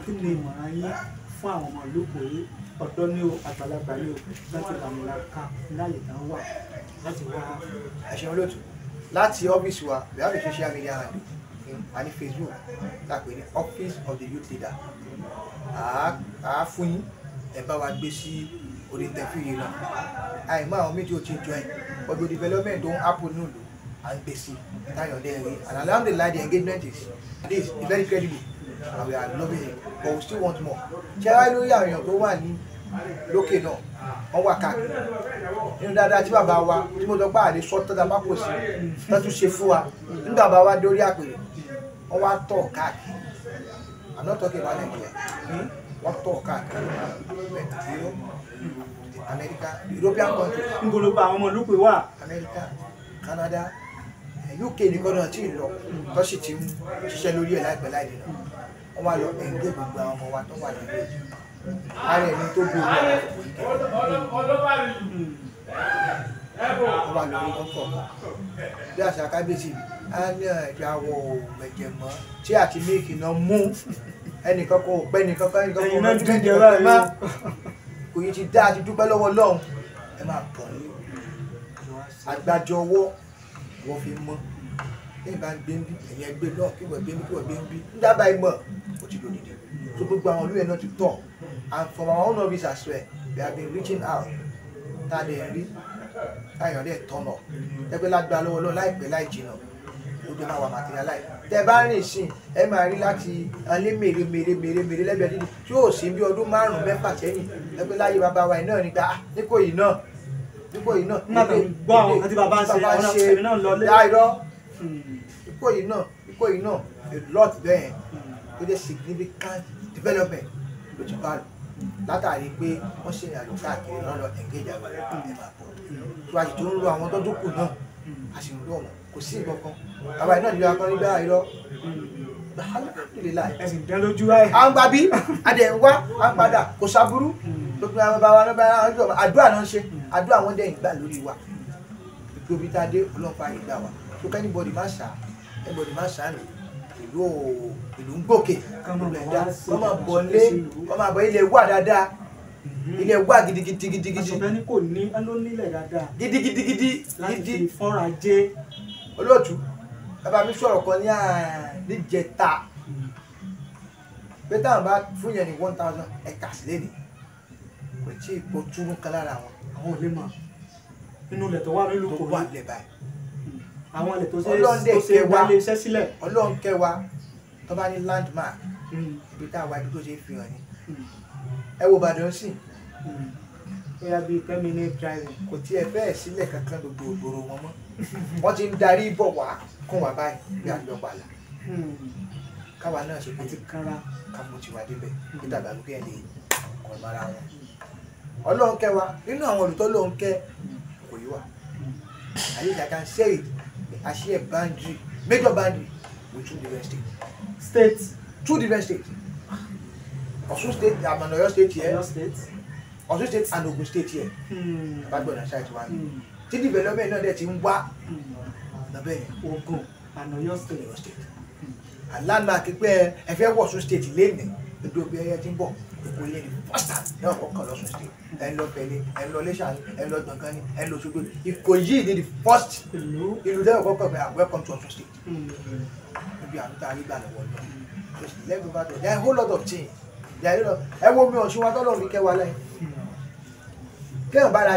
kí ni ìmọ̀ràn yín fún àwọn ọmọ ìlú kò yìí ọ̀dọ́ ní o àgbàlagbà ní o láti làmìlaka láyè tán wà láti wá. ẹ̀ṣẹ̀ olóòtú láti ọ́fíìsì wa we have a social media handle a ní Facebook lápè ní office of the youth leader àá fún yín ẹ bá wa gbé sí orí interview yìí náà àìmọ́ àwọn méjì ò ti join but the development don happen nílùú à ń gbé sí táyọ̀ dẹ́rẹ́ and alhamdulillah the engagement is very credible and we are loving it but we still want more. ṣé wáyé lórí àwọn èèyàn tó wà ní lókè náà wọ́n wà káàkiri nínú dáadáa tí bàbá wa tí mo lọ bá àlè sọ tọ́ta bá kò sí tó tún ṣe fún wa nígbà bàbá wa dórí àpèrè wọ́n wá tọ̀ káàkiri I'm not talking about Nigeria wọ́n tọ̀ káàkiri America European countries. ń gbọ́dọ̀ àwọn ọmọ olùpẹ̀ wà. America Canada UK nìkan náà tí ì lọ tó sì ti ń ṣiṣẹ́ lórí ẹ̀ láìpẹ́ láì dènà wọ́n wá lọ ẹ̀ǹgẹ́ gbogbo àwọn ọmọ wa tó wà nílé yìí ara ẹni tó gbé orí ọ̀rọ̀ wọ́n wá lórí ọkọ̀ bí àṣà kábíyèsí á ní ìyàwó mẹ̀jẹ̀mọ́ tí àti méèkì náà mú ẹnìkan kò pẹ́ nìkan kan ẹnìkan kò mọ́jú mẹ́jẹ̀ má kò yí ti dá àti dúpẹ́ lọ́wọ́ Ọlọ́run ẹ máa bọ̀ ní àgbájọ ọwọ́ wọ́n fi mọ́ ní ìbá gbé ń bí ẹ̀yìn ẹgbẹ́ náà kí wọ́n gbé ń bí wọ́n gbé ń bí ń dábàá ìmọ̀ ó ti lò dìde so gbogbo àwọn olóyè náà ti tọ̀ and from our own office as well we have been reaching out tá a lè rí táyọ̀ dẹ̀ tọ̀nà ẹgbẹ́ lágbára lọ́wọ́ lọ́wọ́ láìpẹ́ láì jìnnà ó dé máa wà materialize tẹ bá rìn sí ẹ máa rí láti alẹ́ mèremère lẹ́gbẹ̀ẹ́ dídì tí yóò sí bí ọdún 5-6 sẹ́yìn ẹgbẹ́ láyé bàbá wa náà nígbà Níkòyí náà Níkòyí náà nígbà tó ń gbọ́ àwọn kan tí bàbá ń ṣe ọ̀nà ìṣẹ̀lẹ̀ náà lọlé. láìrọ́ Níkòyí náà a lot bẹ́ẹ̀ ó dé significant development ló ti bá lò látàrí pé wọ́n ṣe ìrìnàjò káàkiri lọ́dọ̀ engage àwọn ẹ̀ máa bọ̀ tó a sì tó ń lo àwọn tó dúkù náà a sì ń lo ọ̀mọ̀ kò sí nǹkan kan àwa iná nílò akọni gbá irọ́ ẹ̀sìn dán lójú ẹ̀. à ń gbà bí adẹ̀ ń wá à ń padà kò sábúrú gbogbo àwọn bàbá wa àdúrà náà ń ṣe àdúrà wọn dẹ̀ ń gbà lórí wa gbogbo tá a dé ọlọ́pàá yìí gbà wá tó kẹ́nìbọ̀dì má ṣá everybody máa ṣàánú ìlú ń gòkè wọ́n máa bọ̀ lé wọ́n máa bọ̀ ilé wà dáadáa ilé wà gidigidi àṣọ̀bẹ́ ní kò ní ló nílẹ̀ dáadáa gidigidi láti fi fọ́nra jẹ́ olóòtú bàbá mi sọ̀rọ̀ kan ní níjẹta pé táwọn bá fún yẹn ní 1000 hectares lẹ́nìí kò tí ì po túrú kan lára àwọn ò lè mọ̀ nínú ilẹ̀ tó wà nílùú tó kò wà ní lẹ̀ báyìí àwọn ilẹ̀ tó ṣe kẹwàá wálé iṣẹ́ sílẹ̀. ọlọ́run kẹwàá tó bá ní landmark ibi tá a wá ibi tó ṣe é fi hàn ní ẹ wo Ìbàdàn sí bóyá bíi 10 minute driving. kò tiẹ̀ fẹ́ẹ̀ sílẹ̀ kankan gbogbo ògbóró wọn mọ́ wọ́n ti ń darí bọ̀ wá kún wa báyìí bí àjọpàlà káwa náà ṣe àti kanra ká mo ti wá débẹ̀ nígbà gbàgbé kí ẹ lè kọ́ mara wọn ọlọ́run kẹwàá nínú àwọn olùtọ́ lóun kẹ́ kò yí wa àyíká kan say it I share boundary major boundary with 2 different states 2 different states Ọ̀ṣun state and Ọ̀yọ́ state here Ọ̀ṣun state and Ògùn state here àbágbọ̀nà site wa tí development náà dẹ̀ ti ń wá lọ́bẹ̀ yẹn Ògùn and Ọ̀yọ́ state and landmark pé ẹ fẹ́ wọ̀ Ọ̀ṣun state lẹ́nìí ètò òbí ẹyẹ ti ń bọ̀ èkó ilé ní first time náà kọ́kàn lọ́sùn state ẹ ń lọ Pẹ̀lẹ́ ẹ ń lọ Iléṣà ẹ ń lọ Gbọ̀ngán ni ẹ ń lọ Òṣogbo Ìkòyí ní the first ìlú tẹ́lẹ̀ kọ́kàn pé welcome to Ọ̀ṣun state níbi àdúgbò àrígbà lọ́wọ́ lọ let's go back to there are a whole lot of things ẹ wo mi Ọ̀ṣun wa tọ́lọ̀ mi kẹwàá lẹ́yìn kéèyàn bá ra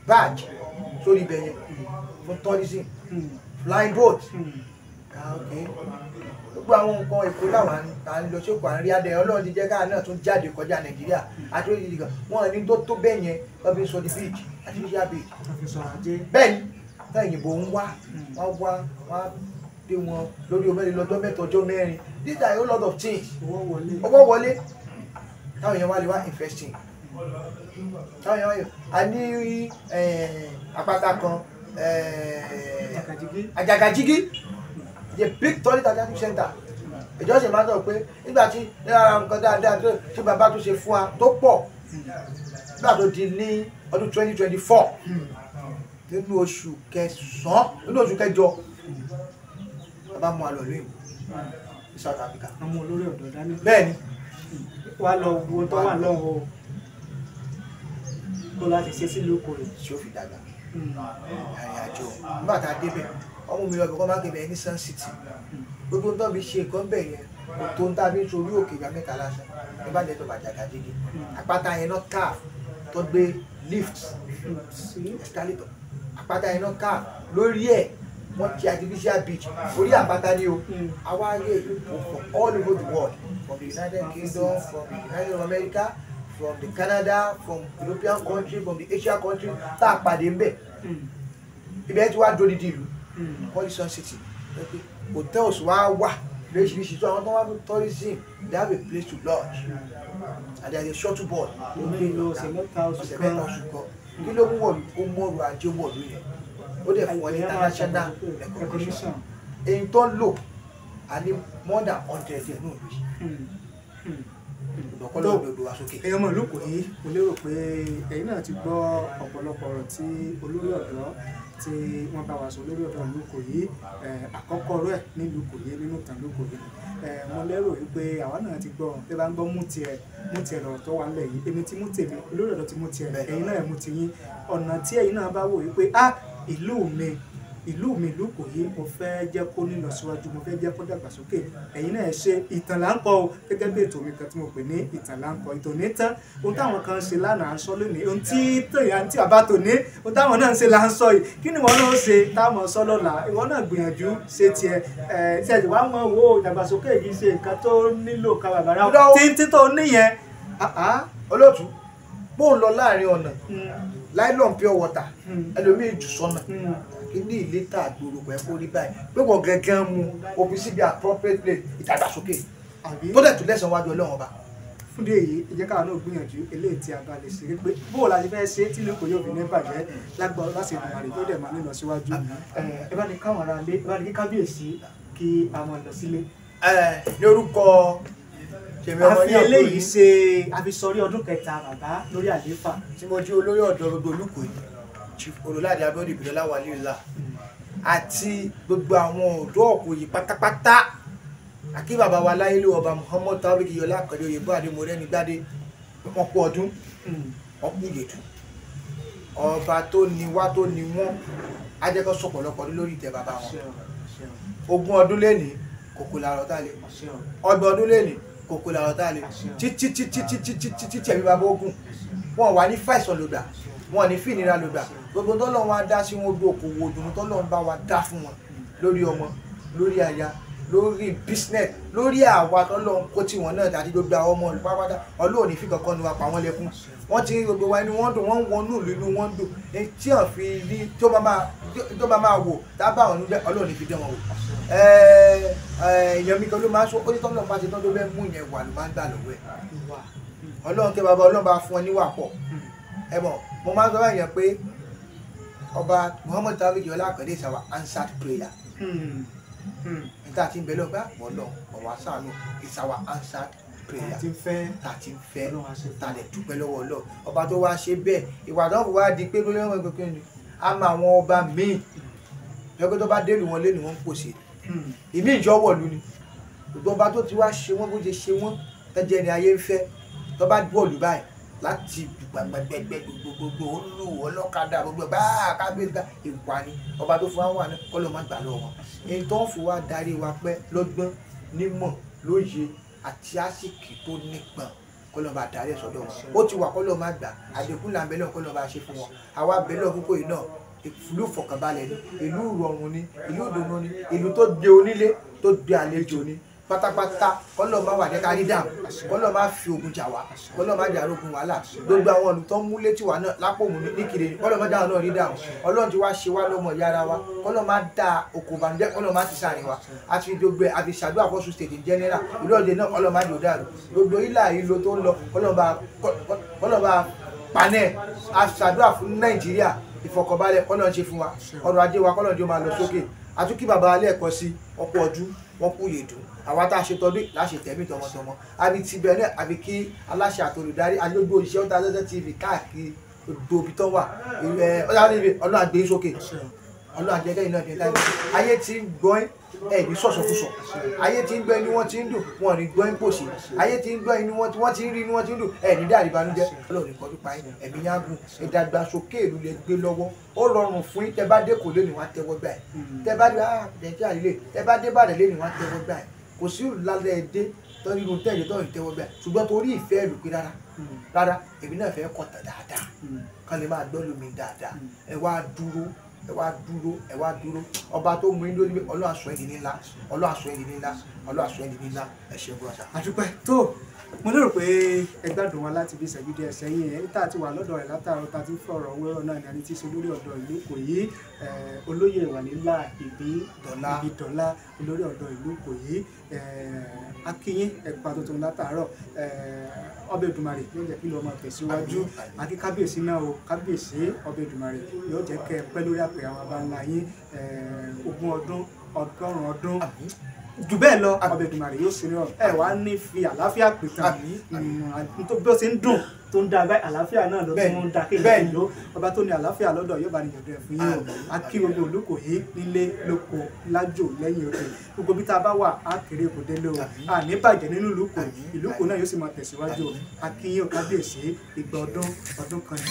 badge sórí ibẹ̀ yẹn fún tourism flying boat gbogbo àwọn nǹkan èkó làwọn à ń lọ sóko à ń rí adé Ọlọ́run ti jẹ́ káà náà tún jáde kọjá Nàìjíríà àti oríṣiríṣi kan wọn ní tó bẹ́ẹ̀ yẹn wọ́n fi sọ di beach artificial beach bẹ́ẹ̀ ni táyà ìyìnbó ń wá wọ́n dé wọn lórí omi lọ́jọ́ mẹ́ta ọjọ́ mẹ́rin these are a whole lot of things owó wọlé táwọn èèyàn wá lè wá investing táwọn èèyàn wá yọ a ní àpáta kan Àjàgàjìgì the big toilet aquatic center ìjọsìn máa ń sọ pé nígbà tí lára nǹkan dáadáa tí bàbá tó ṣe fún wa tó pọ̀ nígbà tó di ní ọdún 2024 nínú oṣù kẹsàn-án nínú oṣù kẹjọ bàbá mú alọ lóyìnbó ní South Africa. àwọn olórí ọ̀dọ́ dání. bẹ́ẹ̀ ni. wà lọ wo tó wà lọ́wọ́ tó láti ṣe sí lóko rẹ̀. tí ó fi dàgbà ìrìn àjò nígbà tá a débẹ̀ ọmọ mi lọ bí wọ́n máa ń gbé ní Sun City gbogbo tó bí ṣe nǹkan bẹ̀ yẹn kò tó ń tàbí sórí òkè ìgbà mẹ́ta lásán nígbà tí ẹ̀tọ́ Àjàgàjìgì àpáta yẹn náà káàf tó gbé lift escalator àpáta yẹn náà káàf lórí ẹ̀ wọ́n ti artificial beach orí àpáta ni o àwa rí èkó from all over the world from the United Kingdom from the United States of America from the Canada from European country from the Asian country tá a pàdé ń bẹ̀ ibẹ̀ tí wàá dórí di ìlú Sun City hotels wa wà lóríṣiríṣi tó àwọn tó wá fún tourism they have a place to lodge and there is a shuttle bus tó ń gbé ọ̀sẹ̀ mẹ́ta oṣù kan kí ló mú wọ̀lú ó mọ̀rù ajé wọ̀lú yẹn ó dẹ̀ fún ọ ní international recognition èyí tó ń lò a ní more than 100 ẹ̀ náà lóṣù èèyàn mọ̀ lóko yìí mo lérò pé ẹ̀yin náà ti gbọ́ ọ̀pọ̀lọpọ̀ ọ̀rọ̀ tí olórí ọ̀dọ́ tí wọ́n bá wa sọ lórí ọ̀dọ́ lóko yìí àkọ́kọ́ rẹ̀ ní lóko yìí nínú ìtàn lóko yìí mo lérò wípé àwa náà ti gbọ́ pé bá ń gbọ́ mú tiẹ̀ lọ̀rọ̀ tó wà nílẹ̀ yìí èmi ti mú tèmi olórí ọ̀dọ́ ti mú tiẹ̀ ẹ̀yin náà mú ti yín ọ̀nà tí ẹ̀yin náà bá wò wípé ìlú mi lóko yìí mo fẹ́ jẹ́ kó nílọ síwájú mo fẹ́ jẹ́ kó dàgbàsókè ẹ̀yin náà ṣe ìtàn là ń kọ o gẹ́gẹ́ bí ètò mi kan tí mo pè ní ìtàn là ń kọ ìtàn ní tán ohun táwọn kan ṣe lánàá ń sọ lónìí ohun tí àbá tò ní ohun táwọn náà ń ṣe là ń sọ yìí kí ni wọn náà ṣe táwọn sọ lọ́la ìwọ náà gbìyànjú ṣe tiẹ̀ ṣe wàá mọ wo ìdàgbàsókè yìí ṣe nǹkan tó nílò kábàbàrà títí tó níyẹn. olóòtú bóun lọ láàrin ọ̀nà láìlọ́n pure water ẹlòmíì jù sọ́nà ní ìlétà àgbòrò pẹ̀ kó rí báyìí pé wọ́n gángan mu òfin síbi appropriate place ìdàgbàsókè tó dẹ̀ tún lẹ́sàn wájú Ọlọ́run ọba. fúndé èyí ẹ jẹ́ káwọn náà gbìyànjú eléyìí tí a bá lè ṣe pé bóò la ti fẹ́ ṣe tí lóko yóò fi ní bàjẹ́ lágbára láti ìdùnnú tó dẹ̀ máa ní lọ síwájú ẹ bá ní káwọn ará lé ẹ bá ní kí kábíyèsí kí a máa lọ sílé. ní orúkọ a fi eléyìí ṣe àfisọrí ọdún kẹta bàbá lórí àlééfà tí mo jí olórí ọ̀dọ́ gbogbo olùkọ́ yìí Chief Olúládé Abíọ́dún Ìbílọ́lá Wàlíùlá àti gbogbo àwọn ọ̀dọ́ Ìkòyí pátápátá àkí bàbá wa láyélú ọba Muhammad Taofeek Iyọlá Àkàndé Oyèbó Adémọ́rẹ́nigbádé wọn kú ọdún wọn kú yèdù ọba tó ní wá tó ní wọn ajẹ́kọ́ sọ̀pọ̀lọpọ̀ lórí ìtẹ́ bàbá wọn 20 ọdún lẹ́ni kòkó làrọ̀ tá lè 30 ọdún lẹ́ni kòkó làrọ̀ tá lè títí ẹ̀mí bàbá ogun wọn wà ní fàìsàn lòdà wọn ní fìnira lòdà gbogbo tọ́lọ́run wá dá sí wọn gbé okòwò òdùnnú tọ́lọ́run bá wa dá fún wọn lórí ọmọ lórí aya lórí business lórí àwa tọ́lọ́run kó tí wọn náà àti gbogbo àwọn ọmọ olùpápátá Ọlọ́run ní fi kankan nu apá wọn lẹ́kún wọ́n ti rí gbogbo wa inú wọn dùn wọ́n wọnú ìlú inú wọn dùn tí wọ́n fi rí tó bá máa wò tábà wọn níbẹ̀ Ọlọ́run ní fi dán wọn wò èèyàn mi kan ló máa ń sọ ó ní tọ́lọ́run bá ti tán tó bẹ́ẹ̀ mú yẹn wà ló máa ń gbà lọ́wọ́ ẹ̀ Ọlọ́run kẹ́ bàbá Ọlọ́run bá fún ọ níwà pọ̀ ẹ mọ̀ mo máa ń sọ báyìí pé ọba Muhammad Taofeek Iyọlá Àkàndé is our answered prayer níta tí ń bẹ lọ́gbà wọ́lọ́ ọ̀wá sàánú is our answered prayer tá a ti ń fẹ́ tá a lè dúpẹ́ lọ́wọ́ Ọlọ́run ọba tó wá ṣe bẹ́ẹ̀ ìwà tó ń wá di pé lórí ọmọ ìgbẹ́kẹ́ ni a máa àwọn ọba míì lọ́gbẹ́ tó bá délù wọn lẹ́nu wọn ń pòṣè ìmí ìjọwọ́ lu ni gbogbo ọba tó ti wá ṣe wọ́n bó ṣe ṣe wọ́n tẹ́jẹ́ ni ayé ń fẹ́ tó bá bọ́ọ̀lù báyìí láti gbẹgbẹgbẹ gbogbo olú ọlọ́kadà gbogbo bá kábíyèsí ìwà ni ọba tó fún wa wà ní kọ́lọ́ má gbà lọ́wọ́ èyí tó ń fi wá darí wa pẹ́ lọ́gbọ́n nímọ̀ lóye àti àsìkò tó nípọn kọ́lọ́ bá darí ẹ̀ sọ́dọ̀ wọn ó ti wà kọ́lọ́ má gbà àdínkù là ń bẹ náà kọ́lọ́ bá ṣe fún wọn àwa bẹ náà púpọ̀ yìí náà ìlú fọkànbalẹ̀ ni ìlú ìrọ̀rùn ni ìlú ìdùnnú ni ìlú tó gbé onílé tó gbé àlejò ni pátápátá kọ́lọ́ máa wà ní kárí dàmú kọ́lọ́ máa fi ogun jà wá kọ́lọ́ máa jà ogun wàhálà gbogbo àwọn olùtọ́ mú létí wa náà lápò mú níkiri kọ́lọ́ máa dáhùn náà rí dàmú Ọlọ́run ti wá ṣe wá lọ́mọ yára wa kọ́lọ́ máa dá okò bànújẹ́ kọ́lọ́ máa ti sáré wa àti gbogbo àti ṣàdúrà fọ́sù state in general ìlú ọ̀dẹ náà kọ́lọ́ máa jò dàrú gbogbo ìlà ìlò tó ń lọ kọ́lọ́ bá panẹ́ àṣàdúrà fún Nàìjíríà ìfọkànbalẹ̀ kọ́lọ́ ń ṣe fún wa ọrọ̀ ajé wa kọ́lọ́ ń jọ máa lọ sókè àtúkì bàbá alẹ́ ẹ̀kọ́ sí ọ̀pọ̀ ọdún wọn kú yèdùn àwa tá a ṣe tọdún láṣẹ tẹ̀mí tọmọtọmọ àbí ti bẹ̀rẹ̀ àbí kí aláṣẹ àtolùdarí àgbègbè òṣìṣẹ́ Otasansan TV káàkiri gbogbo ibi tó wà Ọlọ́run àgbé sókè Ọlọ́run àjẹgẹ́ iná ìdílé láì ayé ti ń gbọ́n ẹ̀ ní sọ̀sọ̀kúsọ̀ ayé ti ń gbọ́ inú wọn ti ń dùn wọn ní gbọ́ ń pòṣè ayé ti ń gbọ́ inú wọn tí wọ́n ti ń rí inú wọn ti ń dùn ẹ̀ ní dàrí ìbànújẹ́ Ọlọ́run nìkan tó pa ẹ̀mí yá gùn ìdàgbàsókè ìlú lè gbé lọ́wọ́ ó rọrùn fún yín tẹ́ bá dé kò lé ní wọn tẹ́wọ́ gbà ẹ̀ tẹ́ bá dé nàìjíríà lílé tẹ́ bá dé bàdàn lé ní wọn tẹ́wọ́ gbà ẹ̀ kò sí ìlàlẹ̀ èdè tó nínú tẹ́lẹ̀ tó ń tẹ́wọ́ gbà ṣùgbọ́n torí ìfẹ́ ìlú pé rárá èmi náà fẹ́ kọ̀tà dáadáa kán lè máa gbọ́ lómi dáadáa ẹ wá dúró ọba tó mú inú ní Ọlọ́run aṣọ ẹni nílá Ọlọ́run aṣọ ẹni nílá Ọlọ́run aṣọ ẹni nílá ẹ ṣe gbọ́dọ̀. àdúpẹ́ tó mo lérò pé ẹ gbádùn wa láti bí ìṣẹ́jú díẹ̀ sẹ́yìn ẹ̀ tá a ti wà lọ́dọ̀ rẹ̀ látàárọ̀ tá a ti ń fọ̀rọ̀ wẹ́rọ̀ náà ní ẹni tí í ṣe olórí ọ̀dọ́ ìlú Ìkòyí olóyè Ìwànílà Ìbídọ́lá olórí ọ̀dọ́ ìlú Ìkòyí akínyín ẹ̀pà tuntun látàárọ̀ ọbẹ̀ Èdùmàrè yóò jẹ́ kí ló máa tẹ̀síwájú àti kábíyèsí náà o kábíyèsí ọbẹ̀ Èdùmàrè yóò jẹ́ kẹ́ ẹ pẹ́ lórí àpè àwọn abáńlá yín 20 ọdún 100 ọdún jù bẹ́ẹ̀ lọ ọbẹ̀ Èdùmàrè yóò ṣe rírọ̀ ẹ wá ní fi àlàáfíà pè tán tó bí ó ṣe ń dùn tó ń da bẹ́ẹ̀ àlàáfíà náà ló tún ń da kéèyàn ló ọba tó ní àlàáfíà lọ́dọ̀ yóò bá ní ìjọba fún yín o a kí gbogbo Olúkòyí nílé lóko lájò lẹ́yìn òde gbogbo bí tá a bá wà á kéré kò délé o a ní bàjẹ́ nínú ìlú Ìkòyí náà yóò sì máa tẹ̀síwájú a kí yín o kábíyèsí ìgbà ọdún kan ní.